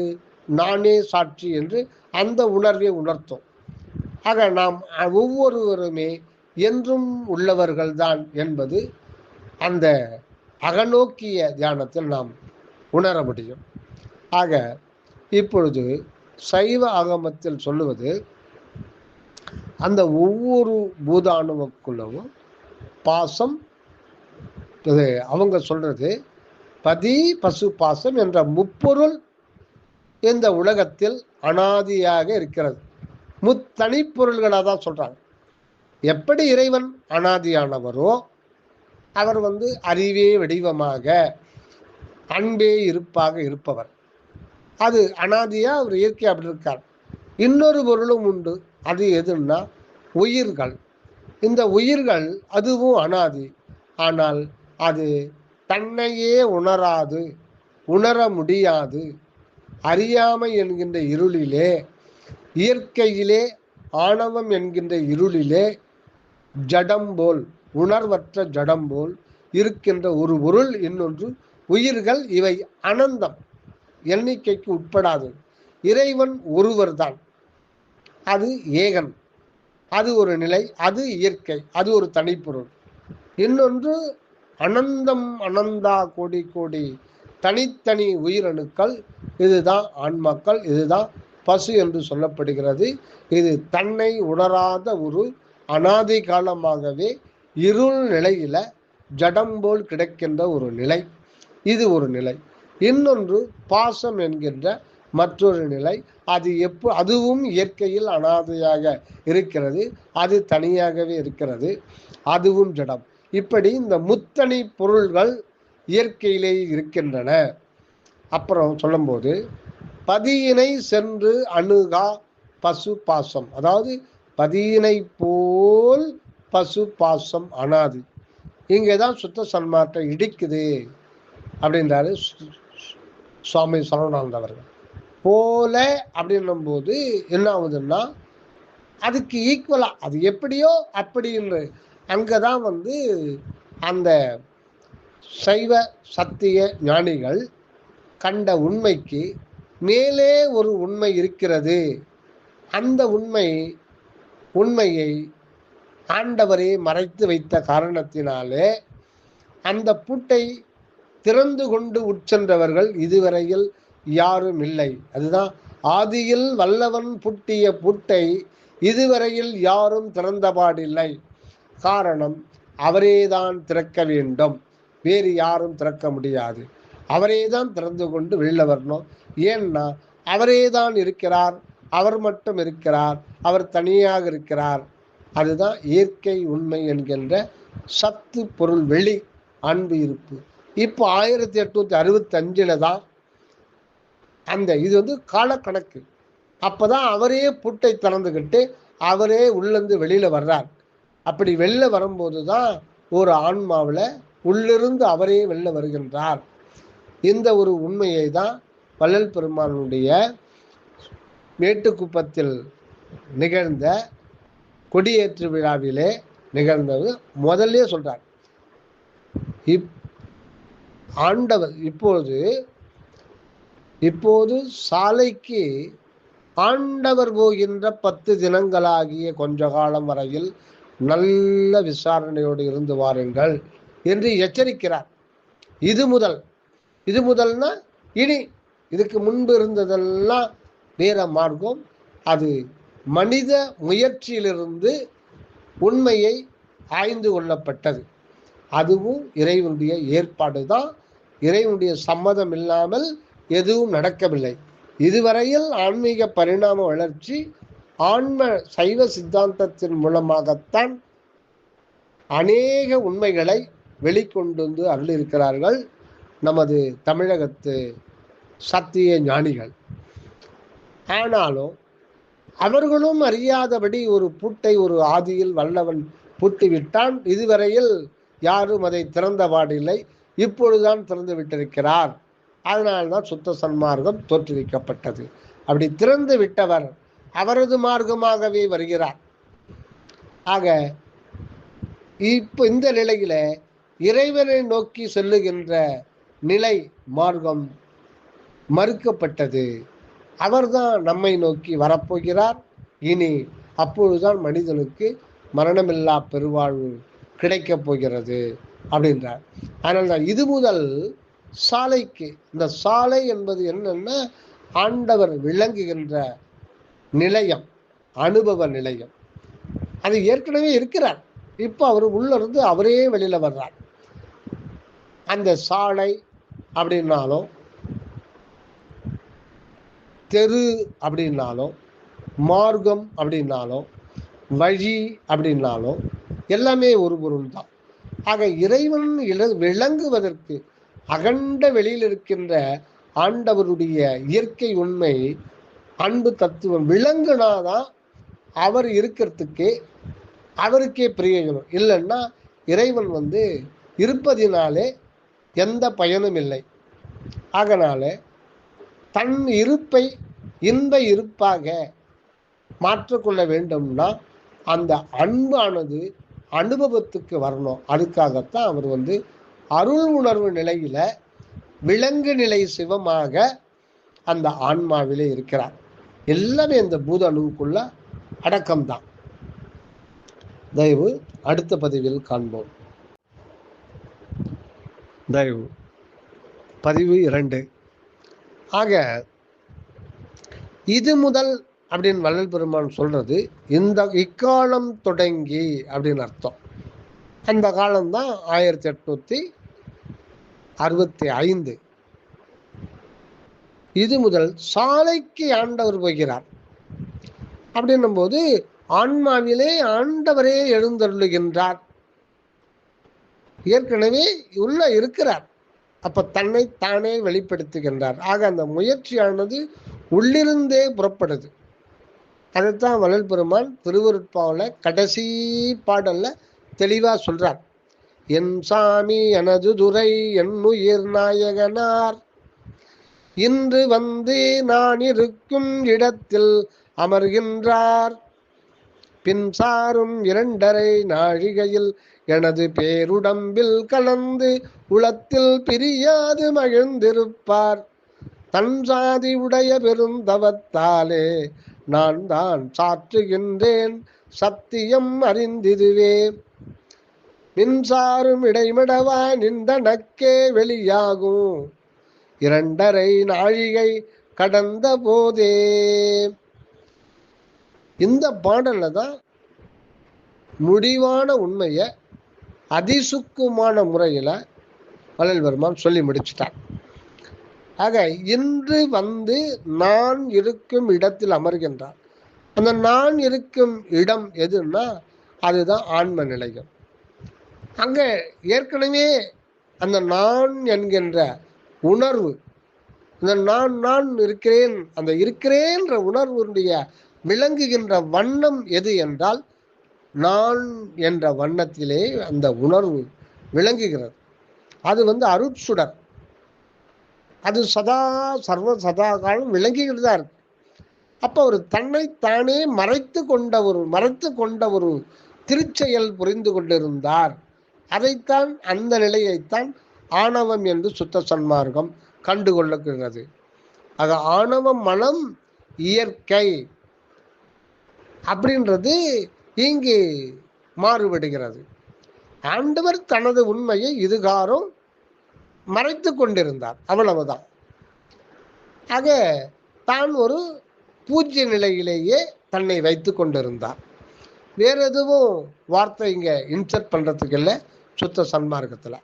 நானே சாட்சி என்று அந்த உணர்வை உணர்த்தும். ஆக நாம் ஒவ்வொருவருமே என்றும் உள்ளவர்கள் தான் என்பது அந்த அகநோக்கிய தியானத்தில் நாம் உணர முடியும். ஆக இப்பொழுது சைவ ஆகமத்தில் சொல்லுவது, அந்த ஒவ்வொரு பூதாணுவுக்குள்ளவும் பாசம், அவங்க சொல்றது பதி பசு பாசம் என்ற முப்பொருள் இந்த உலகத்தில் அனாதியாக இருக்கிறது. முத்தனிப்பொருள்களாக தான் சொல்றாங்க. எப்படி இறைவன் அனாதியானவரோ அவர் அறிவே வடிவமாக அன்பே இருப்பாக இருப்பவர். அது அனாதியா அவர் இயற்கை அப்படி இருக்கார். இன்னொரு பொருளும் உண்டு. அது எதுன்னா உயிர்கள். இந்த உயிர்கள் அதுவும் அனாதி. ஆனால் அது தன்னையே உணராது, உணர முடியாது. அறியாமை என்கின்ற இருளிலே, இயற்கையிலே ஆணவம் என்கின்ற இருளிலே ஜடம் போல், உணர்வற்ற ஜடம் போல் இருக்கின்ற ஒரு பொருள் இன்னொன்று உயிர்கள். இவை அனந்தம், எண்ணிக்கைக்கு உட்படாது. இறைவன் ஒருவர் தான், அது ஏகன், அது ஒரு நிலை, அது இயற்கை, அது ஒரு தனிப்பொருள். இன்னொன்று அனந்தம், அனந்தா கோடி கோடி தனித்தனி உயிரணுக்கள். இதுதான் ஆன்மாக்கள், இதுதான் பசு என்று சொல்லப்படுகிறது. இது தன்னை உணராத ஒரு அனாதி காலமாகவே இருள் நிலையில ஜடம் போல் கிடைக்கின்ற ஒரு நிலை. இது ஒரு நிலை. இன்னொன்று பாசம் என்கின்ற மற்றொரு நிலை. அது அதுவும் இயற்கையில் அனாதையாக இருக்கிறது, அது தனியாகவே இருக்கிறது, அதுவும் ஜடம். இப்படி இந்த முத்தனி பொருள்கள் இயற்கையிலேயே இருக்கின்றன. அப்புறம் சொல்லும்போது பதியினை சென்று அணுகா பசு பாசம், அதாவது பதியினை போல் பசு பாசம் அனாது. இங்கேதான் சுத்த சன்மார்க்கம் இடிக்குது அப்படின்றாரு சுவாமி சரவணானந்த அவர்கள். போல அப்படின்னும் போது என்ன ஆகுதுன்னா அதுக்கு ஈக்குவலா அது எப்படியோ அப்படின்னு அங்கதான் அந்த சைவ சத்திய ஞானிகள் கண்ட உண்மைக்கு மேலே ஒரு உண்மை இருக்கிறது. அந்த உண்மையை ஆண்டவரே மறைத்து வைத்த காரணத்தினாலே அந்த பூட்டை திறந்து கொண்டு உட்சென்றவர்கள் இதுவரையில் யாரும் இல்லை. அதுதான் ஆதியில் வல்லவன் பூட்டிய பூட்டை இதுவரையில் யாரும் திறந்தபாடில்லை. காரணம், அவரேதான் திறக்க வேண்டும், வேறு யாரும் திறக்க முடியாது. அவரேதான் திறந்து கொண்டு வெளில வரணும். ஏன்னா அவரேதான் இருக்கிறார், அவர் மட்டும் இருக்கிறார், அவர் தனியாக இருக்கிறார். அதுதான் இயற்கை உண்மை என்கின்ற சத்து பொருள் வெளி அன்பு இருப்பு. இப்போ 1865 தான் இது காலக்கணக்கு. அப்பதான் அவரே பூட்டை திறந்துக்கிட்டு அவரே உள்ளிருந்து வெளியில வர்றார். அப்படி வெளில வரும்போது தான் ஒரு ஆன்மாவில் உள்ளிருந்து அவரே வெளில வருகின்றார். இந்த ஒரு உண்மையை தான் வள்ளல் பெருமானுடைய மேட்டுக்குப்பத்தில் நிகழ்ந்த கொடியேற்று விழாவிலே நிகழ்ந்தது முதல்ல சொல்றார். ஆண்டவர் இப்போது சாலைக்கு ஆண்டவர் போகின்ற 10 தினங்களாகிய கொஞ்ச காலம் வரையில் நல்ல விசாரணையோடு இருந்து வாருங்கள் என்று எச்சரிக்கிறார். இது முதல்னா இனி இதுக்கு முன்பு இருந்ததெல்லாம் வேற மார்க்கம். அது மனித முயற்சியிலிருந்து உண்மையை ஆய்ந்து கொள்ளப்பட்டது. அதுவும் இறைவனுடைய ஏற்பாடு தான். இறைவனுடைய சம்மதம் இல்லாமல் எதுவும் நடக்கவில்லை. இதுவரையில் ஆன்மீக பரிணாம வளர்ச்சி ஆன்ம சைவ சித்தாந்தத்தின் மூலமாகத்தான் அநேக உண்மைகளை வெளிக்கொண்டு அருளியிருக்கிறார்கள் நமது தமிழகத்து சத்திய ஞானிகள். ஆனாலும் அவர்களும் அறியாதபடி ஒரு பூட்டை ஒரு ஆதியில் வல்லவன் பூட்டிவிட்டான். இதுவரையில் யாரும் அதை திறந்தபாடில்லை, இப்பொழுதுதான் திறந்து விட்டிருக்கிறார். அதனால்தான் சுத்த சன்மார்க்கம் தோற்றுவிக்கப்பட்டது. அப்படி திறந்து விட்டவர் அவரது மார்க்கமாகவே வருகிறார். ஆக இப்போ இந்த நிலையில இறைவனை நோக்கி செல்லுகின்ற நிலை மார்க்கம் மறுக்கப்பட்டது. அவர்தான் நம்மை நோக்கி வரப்போகிறார். இனி அப்பொழுதுதான் மனிதனுக்கு மரணமில்லா பெருவாழ்வு கிடைக்கப் போகிறது அப்படின்றார். அதனால்தான் இது முதல் சாலைக்கு, இந்த சாலை என்பது என்னன்னா ஆண்டவர் விளங்குகின்ற நிலையம், அனுபவ நிலையம். அது ஏற்கனவே இருக்கிறார். இப்போ அவர் உள்ள இருந்து அவரே வெளியில வர்றார். அந்த சாலை அப்படின்னாலும் தெரு அப்படின்னாலும் மார்க்கம் அப்படின்னாலும் வழி அப்படின்னாலும் எல்லாமே ஒரு பொருள் தான். ஆக இறைவன் விளங்குவதற்கு அகண்ட வெளியில் இருக்கின்ற ஆண்டவருடைய இயற்கை உண்மை அன்பு தத்துவம் விளங்குனாதான் அவர் இருக்கிறதுக்கே அவருக்கே பிரயோஜனம். இல்லைன்னா இறைவன் இருப்பதினாலே எந்த பயனும் இல்லை. ஆகனால தன் இருப்பை இன்ப இருப்பாக மாற்றிக்கொள்ள வேண்டும்னா அந்த அன்பானது அனுபவத்துக்கு வரணும். அதுக்காகத்தான் அவர் அருள் உணர்வு நிலையில விலங்கு நிலை சிவமாக அந்த ஆன்மாவிலே இருக்கிறார். எல்லாமே இந்த பூத அணுவுக்குள்ள அடக்கம்தான். தயவு அடுத்த பதிவில் காண்போம். தயவு பதிவு 2. ஆக இது முதல் அப்படின்னு வள்ளல் பெருமான் சொல்றது இக்காலம் தொடங்கி அப்படின்னு அர்த்தம். அந்த காலம்தான் 1865. இது முதல் சாலைக்கு ஆண்டவர் போகிறார். அப்படின்னும் போது ஆன்மாவிலே ஆண்டவரே எழுந்தருளுகின்றார். ஏற்கனவே உள்ள இருக்கிறார். அப்ப தன்னை தானே வெளிப்படுத்துகின்றார். ஆக அந்த முயற்சியானது உள்ளிருந்தே புறப்படுது. அதைத்தான் வள்ளல் பெருமான் திருவருட்பாவுல கடைசி பாடல்ல தெளிவா சொல்றார். என் சாமி எனது துரை என்னுயிர் நாயகனார் இன்று வந்து நான் இருக்கும் இடத்தில் அமர்கின்றார். பின் சாரும் 2.5 நாழிகையில் எனது பேருடம்பில் கலந்து உளத்தில் பிரியாது மகிழ்ந்திருப்பார். தன் சாதி உடைய பெருந்தவத்தாலே நான் தான் சாற்றுகின்றேன் சத்தியம் அறிந்திதுவே. மின்சாரும் இடைமிடவா நின்றனக்கே வெளியாகும் 2.5 நாழிகை கடந்த போதே. இந்த பாடல்ல தான் முடிவான உண்மையை அதிசுக்குமான முறையில வள்ளல் பெருமான் சொல்லி முடிச்சிட்டார். ஆக இன்று வந்து நான் இருக்கும் இடத்தில் அமர்கின்றார். அந்த நான் இருக்கும் இடம் எதுன்னா அதுதான் ஆன்ம நிலையம். அங்க ஏற்கனவே அந்த நான் என்கின்ற உணர்வு, இந்த நான் இருக்கிறேன், அந்த இருக்கிறேன்ற உணர்வுடைய விளங்குகின்ற வண்ணம் எது என்றால் நான் என்ற வண்ணத்திலே அந்த உணர்வு விளங்குகிறது. அது அருட்சுடர். அது சதா சர்வ சதா காலம் விளங்கிக்கிட்டு தான் இருக்கு. அப்போ ஒரு தன்னைத்தானே மறைத்து கொண்ட ஒரு திருச்செயல் புரிந்து கொண்டிருந்தார். அதைத்தான், அந்த நிலையைத்தான் ஆணவம் என்று சுத்த சன்மார்க்கம் கண்டுகொள்ளுகிறது. ஆக ஆணவ மனம் இயற்கை அப்படின்றது இங்கு மாறுபடுகிறது. ஆண்டவர் தனது உண்மையை இதுகாரும் மறைத்து கொண்டிருந்தார், அவ்வளவுதான். ஆக தான் ஒரு பூஜ்ய நிலையிலேயே தன்னை வைத்து கொண்டிருந்தார். வேற எதுவும் வார்த்தை இங்க இன்சர்ட் பண்றதுக்கு இல்லை சுத்த சன்மார்க்கத்துல.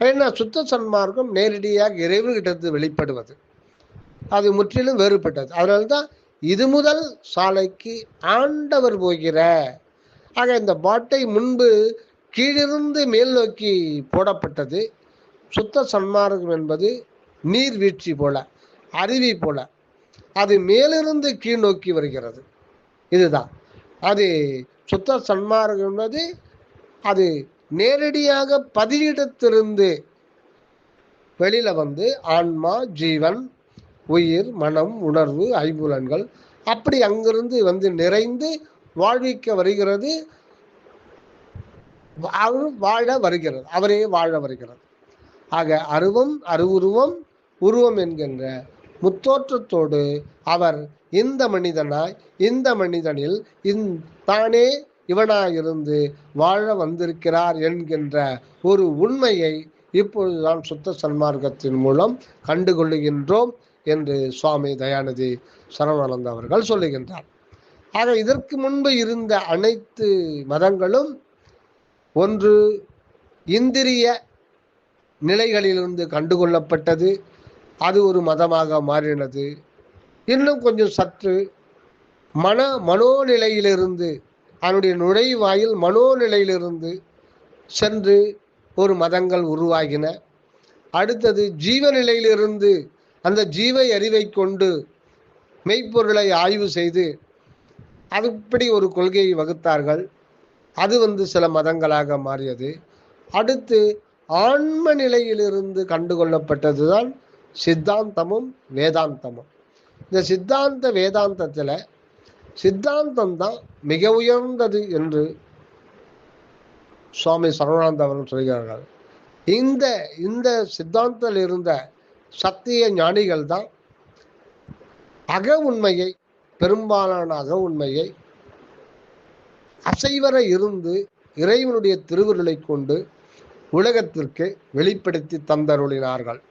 ஏன்னா சுத்த சன்மார்க்கம் நேரடியாக இறைவனிடத்து வெளிப்படுவது, அது முற்றிலும் வேறுபட்டது. அதனால்தான் இது முதல் சாலைக்கு ஆண்டவர் போகிற. ஆக இந்த பாட்டை முன்பு கீழிருந்து மேல் நோக்கி போடப்பட்டது. சுத்த சன்மார்க்கம் என்பது நீர்வீழ்ச்சி போல, அருவி போல, அது மேலிருந்து கீழ் நோக்கி வருகிறது. இதுதான் அது சுத்த சன்மார்க்கம் என்பது. அது நேரடியாக பதியிடத்திலிருந்து வெளியில வந்து ஆன்மா, ஜீவன், உயிர், மனம், உணர்வு, ஐம்புலன்கள் அப்படி அங்கிருந்து நிறைந்து வாழ்விக்க வருகிறது. வாழ வருகிறது, அவரே வாழ வருகிறது. ஆக அருவுருவம் உருவம் என்கின்ற முத்தோற்றத்தோடு அவர் இந்த மனிதனாய், இந்த மனிதனில் தானே இவனாயிருந்து வாழ வந்திருக்கிறார் என்கின்ற ஒரு உண்மையை இப்பொழுதுதான் சுத்த சன்மார்க்கத்தின் மூலம் கண்டுகொள்ளுகின்றோம் என்று சுவாமி தயாநிதி சரவணானந்த அவர்கள் சொல்லுகின்றார். ஆக இதற்கு முன்பு இருந்த அனைத்து மதங்களும் ஒன்று இந்திரிய நிலைகளிலிருந்து கண்டுகொள்ளப்பட்டது, அது ஒரு மதமாக மாறினது. இன்னும் கொஞ்சம் சற்று மனோநிலையிலிருந்து, அதனுடைய நுழைவாயில் மனோநிலையிலிருந்து சென்று ஒரு மதங்கள் உருவாகின. அடுத்தது ஜீவநிலையிலிருந்து அந்த ஜீவ அறிவை கொண்டு மெய்ப்பொருளை ஆய்வு செய்து அதுபடி ஒரு கொள்கையை வகுத்தார்கள். அது சில மதங்களாக மாறியது. அடுத்து ஆன்ம நிலையிலிருந்து கண்டுகொள்ளப்பட்டதுதான் சித்தாந்தமும் வேதாந்தமும். இந்த சித்தாந்த வேதாந்தத்தில் சித்தாந்தம் தான் மிக உயர்ந்தது என்று சுவாமி சரவணானந்த அவர்கள் சொல்கிறார்கள். இந்த சித்தாந்தத்தில் இருந்த சத்திய ஞானிகள் தான் அக உண்மையை, பெரும்பாலான அக உண்மையை அசைவர இருந்து இறைவனுடைய திருவுருளை கொண்டு உலகத்திற்கு வெளிப்படுத்தி தந்தருளினார்கள்.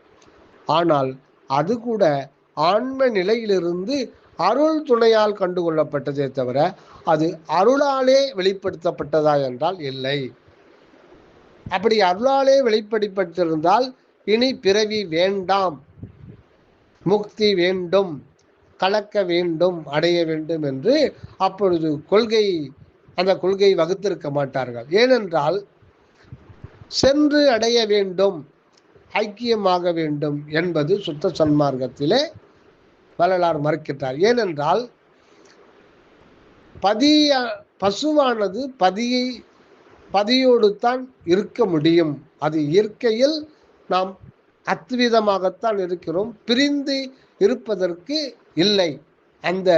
ஆனால் அது கூட ஆன்ம நிலையிலிருந்து அருள் துணையால் கண்டுகொள்ளப்பட்டதே தவிர அது அருளாலே வெளிப்படுத்தப்பட்டதா என்றால் இல்லை. அப்படி அருளாலே வெளிப்படுத்தப்பட்டிருந்தால் இனி பிறவி வேண்டாம் முக்தி வேண்டும், கலக்க வேண்டும், அடைய வேண்டும் என்று அப்பொழுது அந்த கொள்கை வகுத்திருக்க மாட்டார்கள். ஏனென்றால் சென்று அடைய வேண்டும், ஐக்கியமாக வேண்டும் என்பது சுத்த சன்மார்க்கத்திலே வள்ளலார் மறுக்கிறார். ஏனென்றால் பசுவானது பதியோடு தான் இருக்க முடியும். அது இயற்கையில் நாம் அத்விதமாகத்தான் இருக்கிறோம், பிரிந்து இருப்பதற்கு இல்லை, அந்த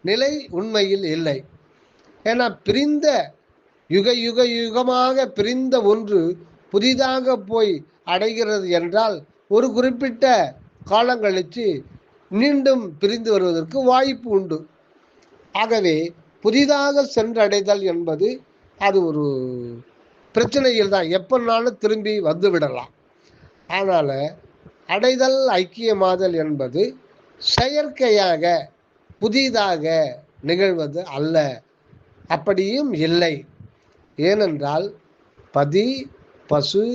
நிலை உண்மையில் இல்லை. ஏன்னா பிரிந்த யுகமாக பிரிந்த ஒன்று புதிதாக போய் அடைகிறது என்றால் ஒரு குறிப்பிட்ட காலம் கழித்து மீண்டும் பிரிந்து வருவதற்கு வாய்ப்பு உண்டு. ஆகவே புதிதாக சென்றடைதல் என்பது அது ஒரு பிரச்சனையில் தான், எப்பனாலும் திரும்பி வந்து விடலாம். அதனால் அடைதல் ஐக்கியமாதல் என்பது செயற்கையாக புதிதாக நிகழ்வது அல்ல, அப்படியும் இல்லை. ஏனென்றால் பதி, பசு,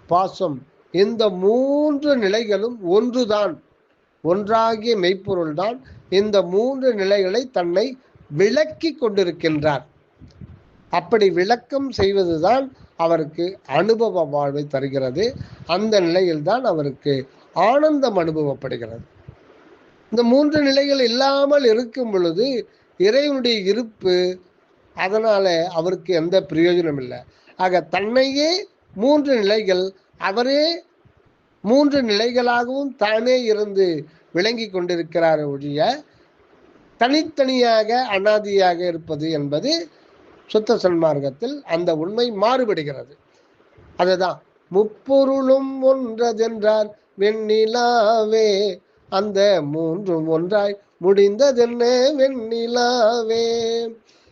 பாசம் இந்த 3 நிலைகளும் ஒன்றுதான், ஒன்றாகிய மெய்ப்பொருள்தான் இந்த 3 நிலைகளை தன்னை விளக்கி கொண்டிருக்கின்றார். அப்படி விளக்கம் செய்வதுதான் அவருக்கு அனுபவ வாழ்வை தருகிறது. அந்த நிலையில்தான் அவருக்கு ஆனந்தம் அனுபவப்படுகிறது. இந்த 3 நிலைகள் இல்லாமல் இருக்கும் பொழுது இறைவனுடைய இருப்பு, அதனால அவருக்கு எந்த பிரயோஜனம் இல்லை. ஆக தன்னையே 3 நிலைகள், அவரே 3 நிலைகளாகவும் தானே இருந்து விளங்கி கொண்டிருக்கிறார் ஒழிய தனித்தனியாக அனாதியாக இருப்பது என்பது சுத்த சன்மார்க்கத்தில் அந்த உண்மை மாறுபடுகிறது. அதுதான் முப்பொருளும் ஒன்றதென்றார் வெண்ணிலாவே, அந்த 3 ஒன்றாய் முடிந்ததென்ன வெண்ணிலாவே.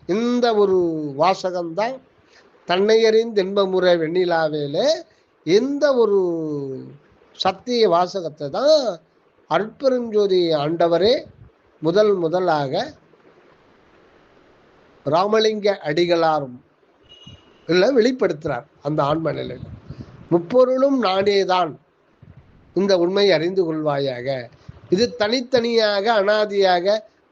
இந்த ஒரு வாசகம்தான் தன்னை அறிந்து இன்பமுறை வெண்ணிலாவேல. இந்த ஒரு சத்திய வாசகத்தை தான் அருட்பெருஞ்சோதி ஆண்டவரே முதலாக ராமலிங்க அடிகளாரும் இல்லை வெளிப்படுத்துகிறார். அந்த ஆன்ம நிலையில் முப்பொருளும் நானேதான், இந்த உண்மையை அறிந்து கொள்வாயாக. இது தனித்தனியாக அனாதியாக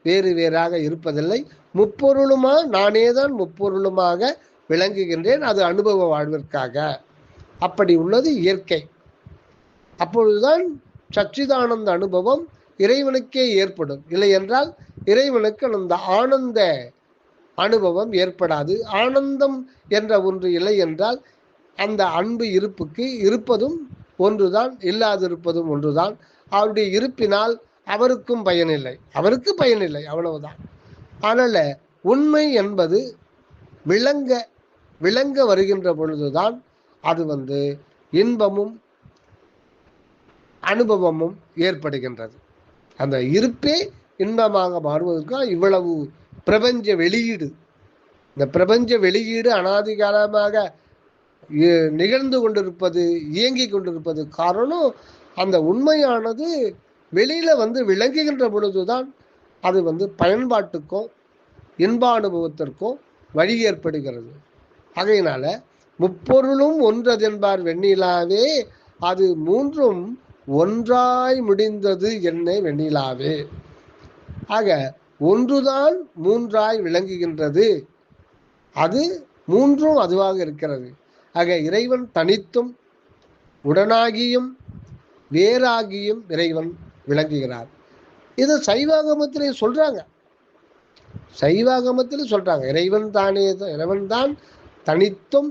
வேறு வேறாக இருப்பதில்லை. முப்பொருளுமா நானேதான் முப்பொருளுமாக விளங்குகின்றேன், அது அனுபவ வாழ்விற்காக. அப்படி உள்ளது இயற்கை. அப்பொழுதுதான் சச்சிதானந்த அனுபவம் இறைவனுக்கே ஏற்படும். இல்லை என்றால் இறைவனுக்கு அந்த ஆனந்த அனுபவம் ஏற்படாது. ஆனந்தம் என்ற ஒன்று இல்லை என்றால் அந்த அன்பு இருப்புக்கு இருப்பதும் ஒன்றுதான், இல்லாதிருப்பதும் ஒன்றுதான். அவருடைய இருப்பினால் அவருக்கும் பயனில்லை, அவருக்கு பயனில்லை, அவ்வளவுதான். அதனால் உண்மை என்பது விளங்க வருகின்ற பொழுதுதான் அது இன்பமும் அனுபவமும் ஏற்படுகின்றது. அந்த இருப்பே இன்பமாக மாறுவதற்கு இவ்வளவு பிரபஞ்ச வெளியீடு. இந்த பிரபஞ்ச வெளியீடு அனாதிகாலமாக நிகழ்ந்து கொண்டிருப்பது, இயங்கி கொண்டிருப்பது காரணம் அந்த உண்மையானது வெளியில விளங்குகின்ற பொழுதுதான் அது பயன்பாட்டுக்கும் இன்ப அனுபவத்திற்கும் வழி ஏற்படுகிறது. ஆகையினால முப்பொருளும் ஒன்றதென்பார் வெண்ணிலாவே, அது 3ம் ஒன்றாய் முடிந்தது என்ன வெண்ணிலாவே. ஆக ஒன்றுதான் 3ஆய் விளங்குகின்றது, அது 3ம் அதுவாக இருக்கிறது. ஆக இறைவன் தனித்தும் உடனாகியும் வேறாகியும் இறைவன் விளங்குகிறார். இது சைவாகமத்திலே சொல்றாங்க. சைவாகமத்தில் சொல்றாங்க, இறைவன் தான் தனித்தும்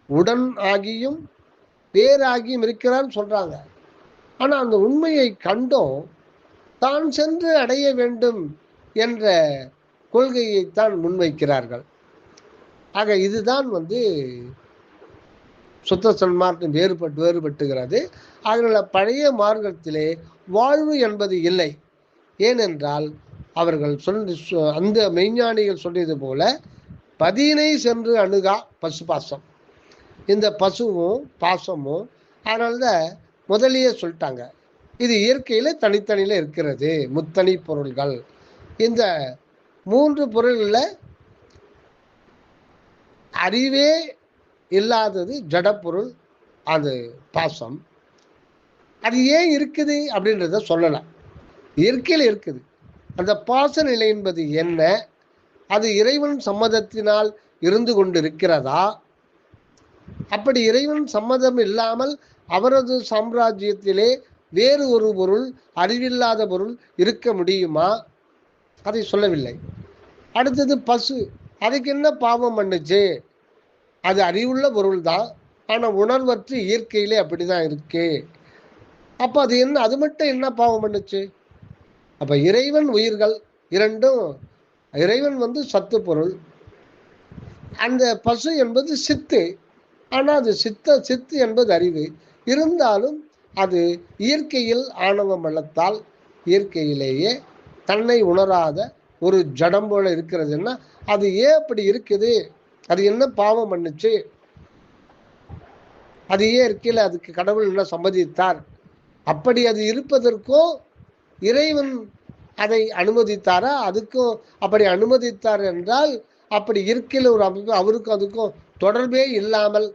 உடன் ஆகியும் வேறாகியும் இருக்கிறான்னு சொல்றாங்க. ஆனா அந்த உண்மையை கண்டோம் தான் சென்று அடைய வேண்டும் என்ற கொள்கையைத்தான் முன்வைக்கிறார்கள். ஆக இதுதான் சுத்த சன்மார்க்கம் வேறுபட்டுகிறது. அதனால பழைய மார்க்கத்திலே வாழ்வு என்பது இல்லை. ஏனென்றால் அவர்கள் அந்த மெய்ஞானிகள் சொல்லியது போல பதினை சென்று அணுகா பசு பாசம். இந்த பசுவும் பாசமும் அதனால்தான் முதலியே சொல்லிட்டாங்க, இது இயற்கையில தனித்தனியில இருக்கிறது, முத்தனி பொருள்கள். இந்த 3 பொருள்ல அறிவே இல்லாதது ஜடப்பொருள், அது பாசம். அது ஏன் இருக்குது அப்படின்றத சொல்லலாம். இயற்கையில் இருக்குது. அந்த பாச நிலை என்பது என்ன? அது இறைவன் சம்மதத்தினால் இருந்து கொண்டிருக்கிறதா? அப்படி இறைவன் சம்மதம் இல்லாமல் அவரது சாம்ராஜ்யத்திலே வேறு ஒரு பொருள், அறிவில்லாத பொருள் இருக்க முடியுமா? அதை சொல்லவில்லை. அடுத்தது பசு, அதுக்கு என்ன பாவம் பண்ணுச்சு? அது அறிவுள்ள பொருள் தான், ஆனால் உணர்வற்று இயற்கையிலே அப்படிதான் இருக்கு. அப்போ அது என்ன, அது மட்டும் என்ன பாவம் பண்ணுச்சு? அப்போ இறைவன் உயிர்கள் இரண்டும், இறைவன் சத்து பொருள், அந்த பசு என்பது சித்து. ஆனால் அது சித்து என்பது அறிவு. இருந்தாலும் அது இயற்கையில் ஆணவ மலத்தால் இயற்கையிலேயே தன்னை உணராத ஒரு ஜடம் போல இருக்கிறதுன்னா அது ஏன் அப்படி இருக்குது? அது என்ன பாவம் பண்ணுச்சு? அது ஏன் இருக்கையில் அதுக்கு கடவுள் என்ன சம்மதித்தார்? அப்படி அது இருப்பதற்கோ இறைவன் அதை அனுமதித்தாரா? அதுக்கும் அப்படி அனுமதித்தார் என்றால் அப்படி இருக்கையில் ஒரு அமைப்பு அவருக்கும் அதுக்கும் தொடர்பே இல்லாமல்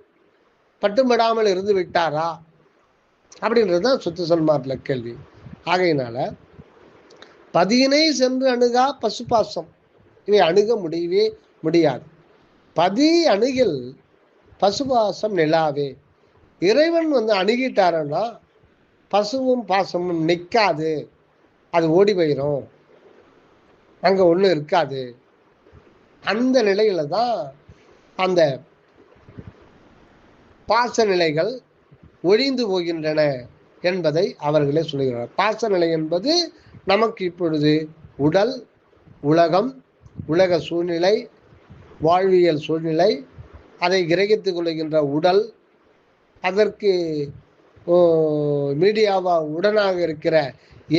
பட்டுப்படாமல் இருந்து விட்டாரா அப்படின்றது தான் சுத்த சன்மார்க்க கேள்வி. ஆகையினால பதியினை சென்று அணுகா பசுபாசம், இவை அணுக முடியவே முடியாது. பதி அணுகில் பசுபாசம் நிலாவே. இறைவன் அணுகிட்டாருன்னா பசுவும் பாசமும் நிற்காது, அது ஓடி போயிடும், அங்க ஒன்றும் இருக்காது. அந்த நிலையில தான் அந்த பாச நிலைகள் ஒழிந்து போகின்றன என்பதை அவர்களே சொல்லுகிறார். பாச நிலை என்பது நமக்கு இப்பொழுது உடல், உலகம், உலக சூழ்நிலை, வாழ்வியல் சூழ்நிலை, அதை கிரகித்துக் கொள்கின்ற உடல், அதற்கு மீடியாவா உடனாக இருக்கிற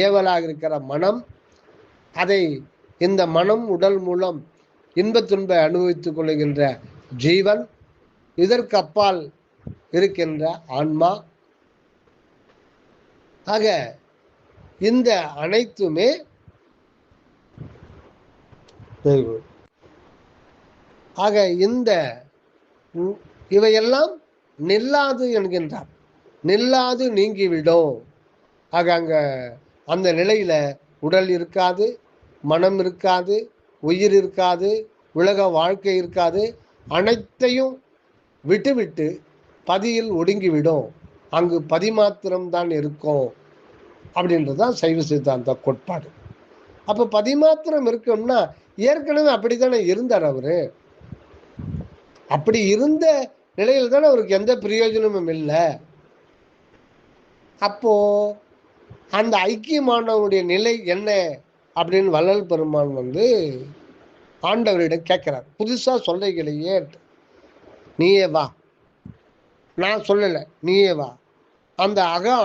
ஏவலாக இருக்கிற மனம், அதை இந்த மனம் உடல் மூலம் இன்ப துன்ப அனுபவித்துக் கொள்கின்ற ஜீவன், இதற்கு அப்பால் இருக்கின்ற ஆன்மா. ஆக இந்த அனைத்துமே இந்த இவையெல்லாம் நில்லாது என்கின்றார். நில்லாது நீங்கிவிடும். ஆக அங்க அந்த நிலையில உடல் இருக்காது, மனம் இருக்காது, உயிர் இருக்காது, உலக வாழ்க்கை இருக்காது. அனைத்தையும் விட்டுவிட்டு பதியில் ஒடுங்கிவிடும். அங்கு பதி மாத்திரம்தான் இருக்கும் அப்படின்றதுதான் சைவ சித்தாந்த கோட்பாடு. அப்ப பதிமாத்திரம் இருக்கும்னா ஏற்கனவே அப்படித்தானே இருந்தார் அவரு. அப்படி இருந்த நிலையில் தானே அவருக்கு எந்த பிரயோஜனமும் இல்லை. அப்போ அந்த ஐக்கியமானவனுடைய நிலை என்ன அப்படின்னு வள்ளல் பெருமான் ஆண்டவரிடம் கேட்கிறார். புதுசா சொல்றீங்களையே, நீயே வா, நான் சொல்லலை, நீயே வா. அந்த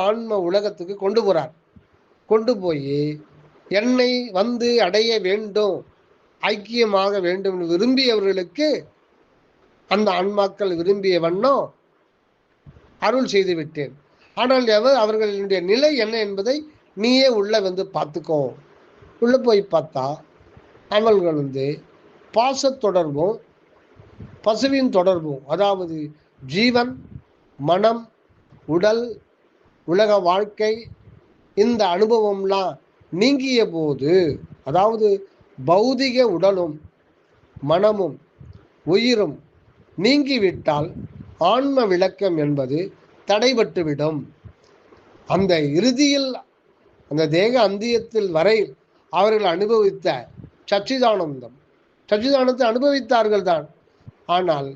ஆன்ம உலகத்துக்கு கொண்டு போறார். கொண்டு போய் என்னை அடைய வேண்டும், ஐக்கியமாக வேண்டும் விரும்பியவர்களுக்கு அந்த ஆன்மாக்கள் விரும்பிய வண்ணம் அருள் செய்து விட்டேன். ஆனால் அவர்களுடைய நிலை என்ன என்பதை நீயே உள்ள பார்த்துக்கோ. உள்ள போய் பார்த்தா அவர்கள் பாச தொடர்பும் பசுவின் தொடர்பும், அதாவது ஜீவன், மனம், உடல், உலக வாழ்க்கை, இந்த அனுபவம்லாம் நீங்கிய போது, அதாவது பௌதிக உடலும் மனமும் உயிரும் நீங்கிவிட்டால் ஆன்ம விளக்கம் என்பது தடைபட்டுவிடும். அந்த இறுதியில் அந்த தேக அந்தியத்தில் வரை அவர்கள் அனுபவித்த சச்சிதானந்தத்தை அனுபவித்தார்கள் தான். ஆனால்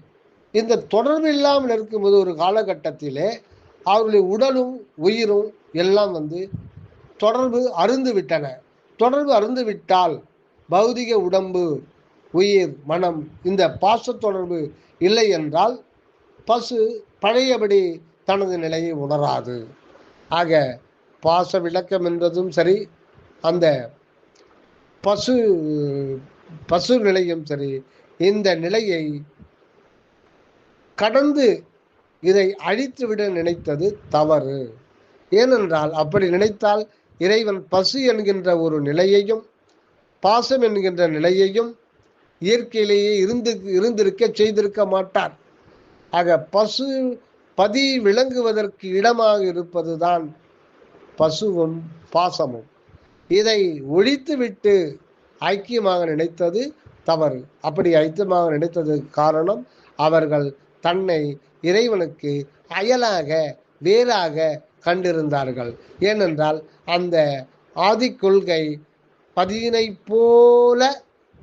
இந்த தொடர்பு இல்லாமல் இருக்கும்போது ஒரு காலகட்டத்திலே அவர்களுடைய உடலும் உயிரும் எல்லாம் தொடர்பு அருந்து விட்டன. தொடர்பு அருந்து விட்டால் பௌதிக உடம்பு, உயிர், மனம், இந்த பாச தொடர்பு இல்லை என்றால் பசு பழையபடி தனது நிலையை உணராது. ஆக பாச விளக்கம் என்பதும் சரி, அந்த பசு நிலையும் சரி, இந்த நிலையை கடந்து இதை அழித்துவிட நினைத்தது தவறு. ஏனென்றால் அப்படி நினைத்தால் இறைவன் பசு என்கின்ற ஒரு நிலையையும் பாசம் என்கின்ற நிலையையும் இயற்கையிலேயே இருந்திருக்க செய்திருக்க மாட்டார். ஆக பதி விளங்குவதற்கு இடமாக இருப்பதுதான் பசுவும் பாசமும். இதை ஒழித்துவிட்டு ஐக்கியமாக நினைத்தது தவறு. அப்படி ஐக்கியமாக நினைத்ததுக்கு காரணம் அவர்கள் தன்னை இறைவனுக்கு அயலாக வேறாக கண்டிருந்தார்கள். ஏனென்றால் அந்த ஆதி கொள்கை பதியினை போல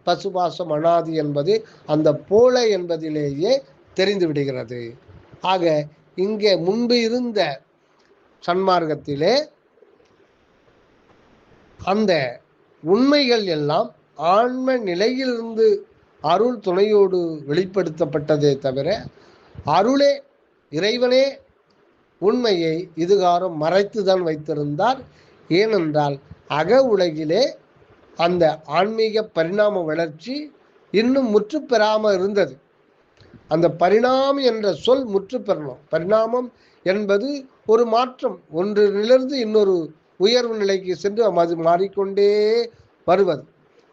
பசுபாசம் அனாதி என்பது அந்த போல என்பதிலேயே தெரிந்து விடுகிறது. ஆக இங்கே முன்பு இருந்த சன்மார்க்கத்திலே அந்த உண்மைகள் எல்லாம் ஆன்ம நிலையிலிருந்து அருள் துணையோடு வெளிப்படுத்தப்பட்டதே தவிர அருளே இறைவனே உண்மையை இதுகாரம் மறைத்துதான் வைத்திருந்தார். ஏனென்றால் அக உலகிலே அந்த ஆன்மீக பரிணாம வளர்ச்சி இன்னும் முற்று பெறாமல் இருந்தது. அந்த பரிணாமம் என்ற சொல் முற்று பெறணும். பரிணாமம் என்பது ஒரு மாற்றம், ஒன்றிலிருந்து இன்னொரு உயர்வு நிலைக்கு சென்று அது மாறிக்கொண்டே வருவது.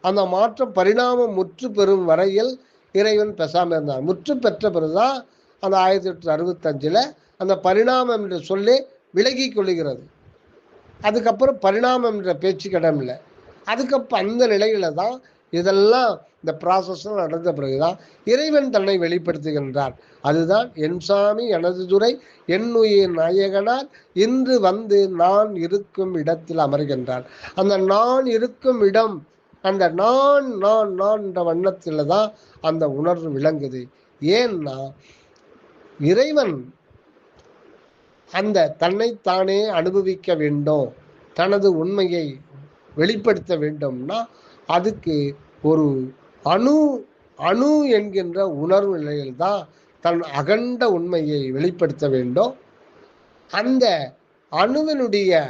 அந்த மாற்றம் பரிணாமம் முற்று பெறும் வரையில் இறைவன் பேசாமல் இருந்தார். முற்று பெற்ற பிறகுதான் அந்த 1865 அந்த பரிணாமம் என்ற சொல்லே விலகி கொள்ளுகிறது. அதுக்கப்புறம் பரிணாமம் என்ற பேச்சு கிடமில்லை. அதுக்கப்புறம் அந்த நிலையில தான் இதெல்லாம் இந்த ப்ராசஸ் நடந்த பிறகுதான் இறைவன் தன்னை வெளிப்படுத்துகின்றார். அதுதான் என் சாமி எனது துறை என்னுயிர் நாயகனார் இன்று வந்து நான் இருக்கும் இடத்தில் அமர்கின்றார். அந்த நான் இருக்கும் இடம், அந்த நான் நான் நான் என்ற வண்ணத்தில் தான் அந்த உணர்வு விளங்குது. ஏன்னா இறைவன் அந்த தன்னைத்தானே அனுபவிக்க வேண்டும், தனது உண்மையை வெளிப்படுத்த வேண்டும்னா அதுக்கு ஒரு அணு அணு என்கின்ற உணர்வு நிலையில்தான் தன் அகண்ட உண்மையை வெளிப்படுத்த வேண்டும். அந்த அணுவினுடைய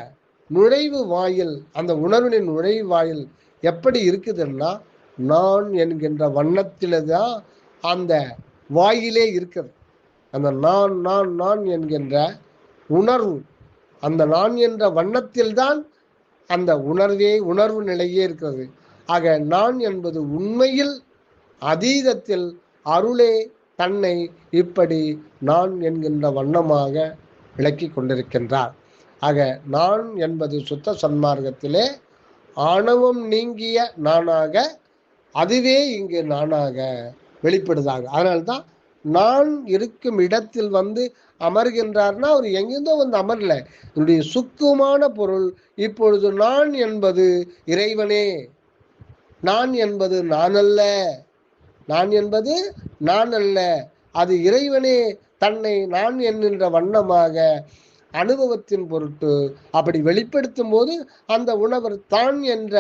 நுழைவு வாயில், அந்த உணர்வின் நுழைவு வாயில் எப்படி இருக்குதுன்னா நான் என்கின்ற வண்ணத்தில தான் அந்த வாயிலே இருக்கிறது. அந்த நான் நான் நான் என்கின்ற உணர்வு, அந்த நான் என்ற வண்ணத்தில்தான் அந்த உணர்வு நிலையே இருக்கிறது. ஆக நான் என்பது உண்மையில் அதீதத்தில் அருளே தன்னை இப்படி நான் என்கின்ற வண்ணமாக விளக்கி கொண்டிருக்கின்றார். ஆக நான் என்பது சுத்த சன்மார்க்கத்திலே ஆணவம் நீங்கிய நானாக, அதுவே இங்கு நானாக வெளிப்படுதாக. அதனால்தான் நான் இருக்கும் இடத்தில் வந்து அமர்கின்றார்னா அவர் எங்கிருந்தோ வந்து அமரல. என்னுடைய சுக்குமான பொருள் இப்பொழுது நான் என்பது இறைவனே, நான் என்பது நான் அல்ல, நான் என்பது நான் அல்ல, அது இறைவனே தன்னை நான் என்கின்ற வண்ணமாக அனுபவத்தின் பொருட்டு அப்படி வெளிப்படுத்தும் போது அந்த உணவர் தான் என்ற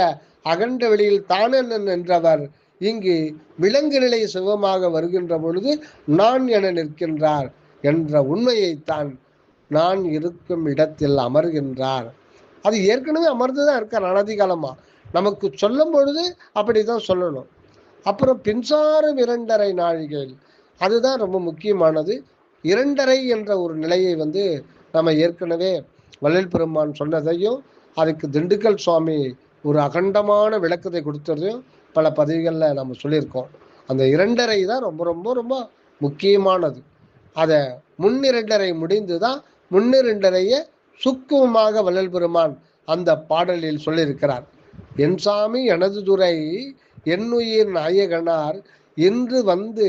அகண்ட வெளியில் தான் என்றவர் இங்கு விலங்கு நிலை சிவமாக வருகின்ற பொழுது நான் என நிற்கின்றார் என்ற உண்மையைத்தான் நான் இருக்கும் இடத்தில் அமர்கின்றார். அது ஏற்கனவே அமர்ந்துதான் இருக்கார் அனதிகாலமா. நமக்கு சொல்லும் பொழுது அப்படிதான் சொல்லணும். அப்புறம் பின்சாரம் 2.5 நாழிகையில், அதுதான் ரொம்ப முக்கியமானது. 2.5 என்ற ஒரு நிலையை நம்ம ஏற்கனவே வள்ளல் பெருமான் சொன்னதையும் அதுக்கு திண்டுக்கல் சுவாமி ஒரு அகண்டமான விளக்கத்தை கொடுத்ததையும் பல பதிவுகளில் நம்ம சொல்லியிருக்கோம். அந்த 2.5 தான் ரொம்ப ரொம்ப ரொம்ப முக்கியமானது. அதை 2.5 முடிந்து தான் 2.5 சுக்குமமாக வள்ளல் பெருமான் அந்த பாடலில் சொல்லியிருக்கிறார். என் சாமி எனது துறை என்னுயிர் நாயகனார் இன்று வந்து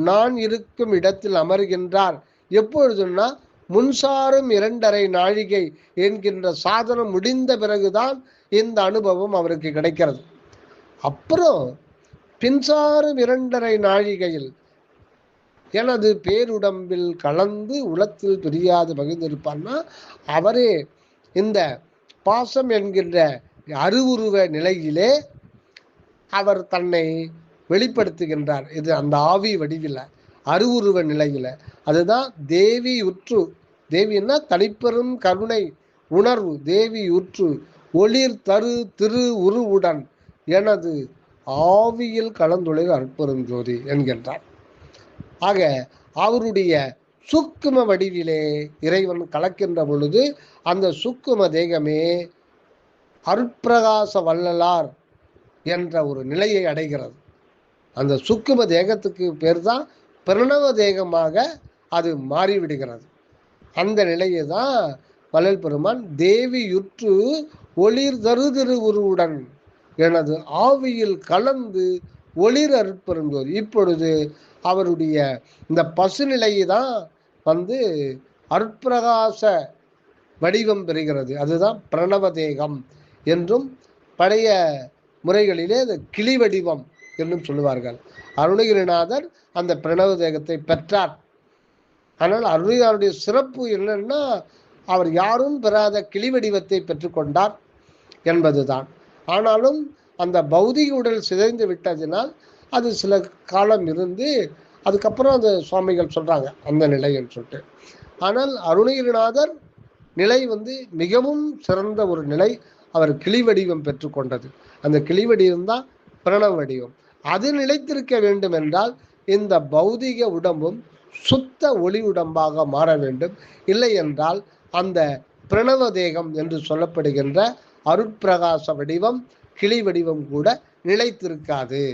நான் இருக்கும் இடத்தில் அமர்கின்றார். எப்பொழுதுன்னா முன்சாரும் 2.5 நாழிகை என்கின்ற சாதனம் முடிந்த பிறகுதான் இந்த அனுபவம் அவருக்கு கிடைக்கிறது. அப்புறம் பின்சாரும் 2.5 நாழிகையில் எனது பேருடம்பில் கலந்து உலத்தில் பிரியாது பகிர்ந்திருப்பான்னா அவரே இந்த பாசம் என்கின்ற அருவுருவ நிலையிலே அவர் தன்னை வெளிப்படுத்துகின்றார். இது அந்த ஆவி வடிவில் அருவுருவ நிலையில. அதுதான் தேவி உற்று, தேவின்னா தனிப்பெரும் கருணை உணர்வு, தேவி உற்று ஒளிர் தரு திரு உருவுடன் எனது ஆவியில் கலந்துளைவு அற்பெருஞ்சோதி என்கின்றார். ஆக அவருடைய சுக்கும வடிவிலே இறைவன் கலக்கின்ற பொழுது அந்த சுக்கும தேகமே அருட்பிரகாச வள்ளலார் என்ற ஒரு நிலையை அடைகிறது. அந்த சுக்கும தேகத்துக்கு பேர் தான் பிரணவ தேகமாக அது மாறிவிடுகிறது. அந்த நிலையை தான் வள்ளல் பெருமான் தேவியுற்று ஒளிர் தரு திருவுருவுடன் எனது ஆவியில் கலந்து ஒளிர் அருட்பெருஞ்சோதி. இப்பொழுது அவருடைய இந்த பசுநிலையை தான் வந்து அருட்பிரகாச வடிவம் பெறுகிறது. அதுதான் பிரணவ தேகம் என்றும் பழைய முறைகளிலே அது கிளி வடிவம் என்றும் சொல்லுவார்கள். அருணகிரிநாதர் அந்த பிரணவ தேகத்தை பெற்றார். ஆனால் அருணகிரியாருடைய சிறப்பு என்னன்னா, அவர் யாரும் பெறாத கிளி வடிவத்தை பெற்றுக்கொண்டார் என்பதுதான். ஆனாலும் அந்த பௌதிக உடல் சிதைந்து விட்டதினால் அது சில காலம் இருந்து அதுக்கப்புறம் அந்த சுவாமிகள் சொல்றாங்க அந்த நிலைன்னு சொல்லிட்டு. ஆனால் அருணகிரிநாதர் நிலை வந்து மிகவும் சிறந்த ஒரு நிலை. அவர் கிளி வடிவம் பெற்றுக்கொண்டது. அந்த கிளி வடிவம் தான் பிரணவ வடிவம். அது நிலைத்திருக்க வேண்டும் என்றால் இந்த பௌதிக உடம்பும் சுத்த ஒளி உடம்பாக மாற வேண்டும். இல்லை என்றால் அந்த பிரணவ தேகம் என்று சொல்லப்படுகின்ற அருட்பிரகாச வடிவம் கிளி வடிவம் கூட நிலைத்திருக்காது.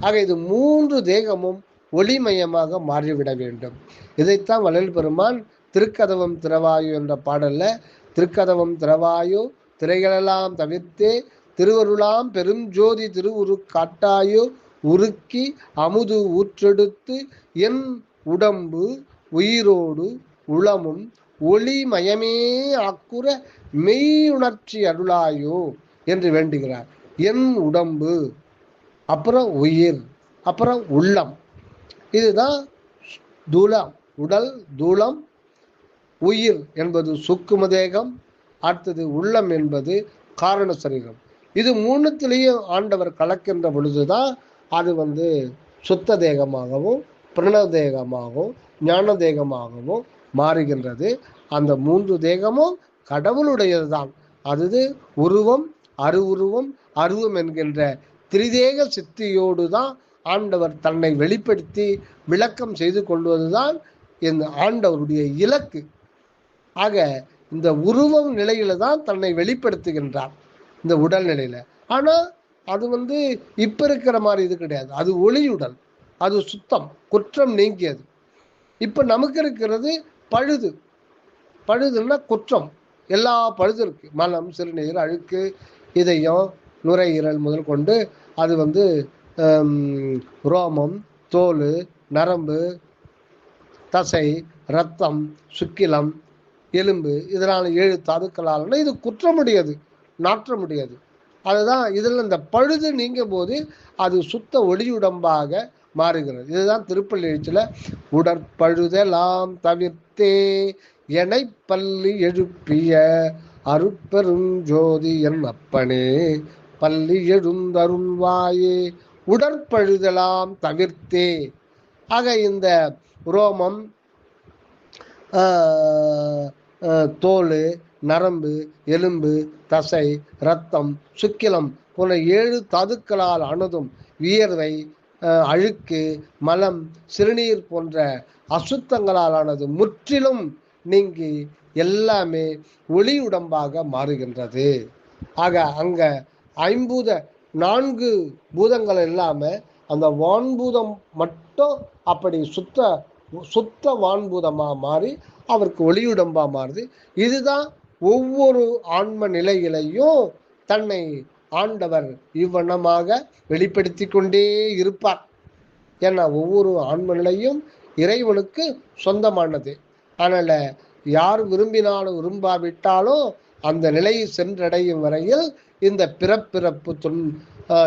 ஆக இது 3 தேகமும் ஒளிமயமாக மாறிவிட வேண்டும். இதைத்தான் வள்ளல் பெருமான் திருக்கதவம் திறவாயு என்ற பாடல்ல, திருக்கதவம் திறவாயு திரைகளெல்லாம் தவிர்த்தே திருவருளாம் பெரும் ஜோதி திருவுரு காட்டாயோ உருக்கி அமுது ஊற்றெடுத்து என் உடம்பு உயிரோடு உளமும் ஒளிமயமே ஆக்குற மெய்யுணர்ச்சி அருளாயோ என்று வேண்டுகிறார். என் உடம்பு, அப்புறம் உயிர், அப்புறம் உள்ளம். இதுதான் தூலம். உடல் தூலம், உயிர் என்பது சுக்கும தேகம், அடுத்தது உள்ளம் என்பது காரண சரீரம். இது 3த்திலையும் ஆண்டவர் கலக்கின்ற பொழுதுதான் அது வந்து சுத்த தேகமாகவும் பிரணவ தேகமாகவும் ஞான தேகமாகவும் மாறுகின்றது. அந்த 3 தேகமும் கடவுளுடையது தான். அது உருவம், அருவுருவம், அருவம் என்கின்ற திரிதேக சித்தியோடு தான் ஆண்டவர் தன்னை வெளிப்படுத்தி விளக்கம் செய்து கொள்வதுதான் இந்த ஆண்டவருடைய இலக்கு. ஆக இந்த உருவம் நிலையில தான் தன்னை வெளிப்படுத்துகின்றார் இந்த உடல் நிலையில. ஆனா அது வந்து இப்ப இருக்கிற மாதிரி இது கிடையாது. அது ஒளியுடல், அது சுத்தம், குற்றம் நீங்கியது. இப்ப நமக்கு இருக்கிறது பழுது. பழுதுன்னா குற்றம், எல்லா பழுது இருக்கு. மலம், சிறுநீர், அழுக்கு, இதயம், நுரையீரல் முதல் கொண்டு அது வந்து ரோமம், தோல், நரம்பு, தசை, இரத்தம், சுக்கிலம், எலும்பு, இதனால் 7 தாதுக்களால் இது குற்றமுடையது, நாற்றமுடையது. அதுதான் இதில் இந்த பழுது நீங்கும் போது அது சுத்த ஒளியுடம்பாக மாறுகிறது. இதுதான் திருப்பள்ளி எழுச்சியில் உடற்பழுதெல்லாம் தவிர்த்தே எனை பள்ளி எழுப்பிய அருட்பெருஞ்சோதி என் அப்பனே பள்ளி எழுந்தருள்வாயே உடற்பழுதெல்லாம் தவிர்த்தே. ஆக இந்த ரோமம், தோல், நரம்பு, எலும்பு, தசை, இரத்தம், சுக்கிலம் போன்ற 7 தாதுக்களால் ஆனதும் வியர்வை, அழுக்கு, மலம், சிறுநீர் போன்ற அசுத்தங்களால் ஆனது முற்றிலும் நீங்கி எல்லாமே ஒளி உடம்பாக மாறுகின்றது. ஆக அங்க 4 பூதங்கள் இல்லாம அந்த வான்பூதம் மட்டும் அப்படி சுத்த வான்பூதமா மாறி அவருக்கு ஒளியுடம்பா மாறுது. இதுதான் ஒவ்வொரு ஆன்ம நிலையிலையும் தன்னை ஆண்டவர் இவ்வண்ணமாக வெளிப்படுத்தி கொண்டே இருப்பார். ஏன்னா ஒவ்வொரு ஆன்ம நிலையும் இறைவனுக்கு சொந்தமானது. அதனால யார் விரும்பினாலும் விரும்பாவிட்டாலும் அந்த நிலையை சென்றடையும் வரையில் இந்த பிறப்பிறப்பு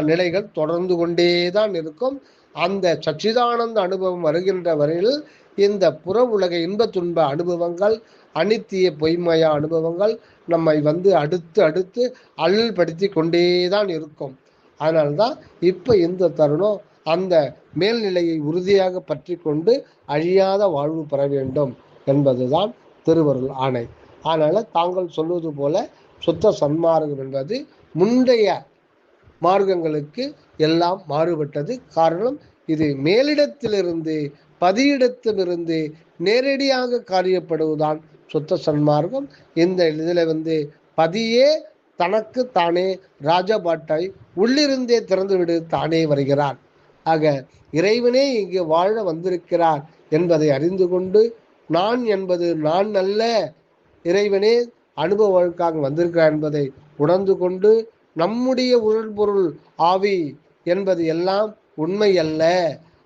நிலைகள் தொடர்ந்து கொண்டே தான் இருக்கும். அந்த சச்சிதானந்த அனுபவம் வருகின்ற வரையில் இந்த புற உலக இன்ப துன்ப அனுபவங்கள், அனித்திய பொய்மய அனுபவங்கள் நம்மை வந்து அடுத்து அல்லல் படுத்தி கொண்டே தான் இருக்கும். அதனால்தான் இப்ப இந்த தருணம் அந்த மேல்நிலையை உறுதியாக பற்றி கொண்டு அழியாத வாழ்வு பெற வேண்டும் என்பதுதான் திருவருள் ஆணை. அதனால தாங்கள் சொல்வது போல சுத்த சன்மார்க்கம் என்பது முந்தைய மார்க்கங்களுக்கு எல்லாம் மாறுபட்டது. காரணம் இது மேலிடத்திலிருந்து பதியிடத்திலிருந்து நேரடியாக காரியப்படுவதுதான் சுத்த சன்மார்க்கம். இந்த இதில் வந்து பதியே தனக்கு தானே ராஜபாட்டை உள்ளிருந்தே திறந்து விடு தானே வருகிறார். ஆக இறைவனே இங்கு வாழ வந்திருக்கிறார் என்பதை அறிந்து கொண்டு நான் என்பது நான் அல்ல, இறைவனே அனுபவ வாழ்க்காக வந்திருக்கிறார் என்பதை உணர்ந்து கொண்டு நம்முடைய உடல் பொருள் ஆவி என்பது எல்லாம் உண்மை அல்ல,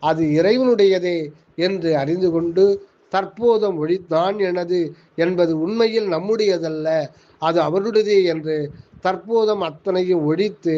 அது இறைவனுடையதே என்று அறிந்து கொண்டு தற்போதும் ஒழித்தான் எனது என்பது உண்மையில் நம்முடையதல்ல, அது அவருடையதே என்று தற்போதும் அத்தனையும் ஒழித்து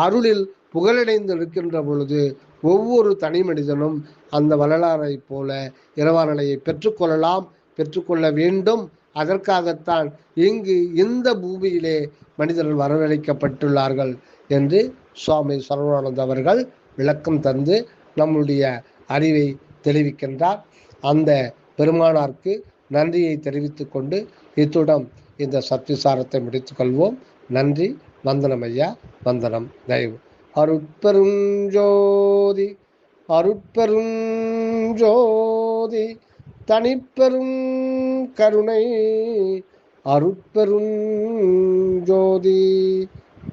அருளில் புகழடைந்து இருக்கின்ற பொழுது ஒவ்வொரு தனி மனிதனும் அந்த வரலாறை போல இரவா நிலையை பெற்றுக்கொள்ளலாம், பெற்றுக்கொள்ள வேண்டும். அதற்காகத்தான் இங்கு இந்த பூமியிலே மனிதர்கள் வரவழைக்கப்பட்டுள்ளார்கள் என்று சுவாமி சரவணானந்த அவர்கள் விளக்கம் தந்து நம்முடைய அறிவை தெளிவிக்கின்றார். அந்த பெருமானாருக்கு நன்றியை தெரிவித்துக் கொண்டு இத்துடன் இந்த சத்விசாரத்தை முடித்துக் கொள்வோம். நன்றி. வந்தனம் ஐயா, வந்தனம். தயவு. அருட்பெரும் ஜோதி அருட்பெரும் ஜோதி தனிப்பெரும் கருணை அருட்பெரும் ஜோதி.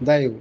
தயவு.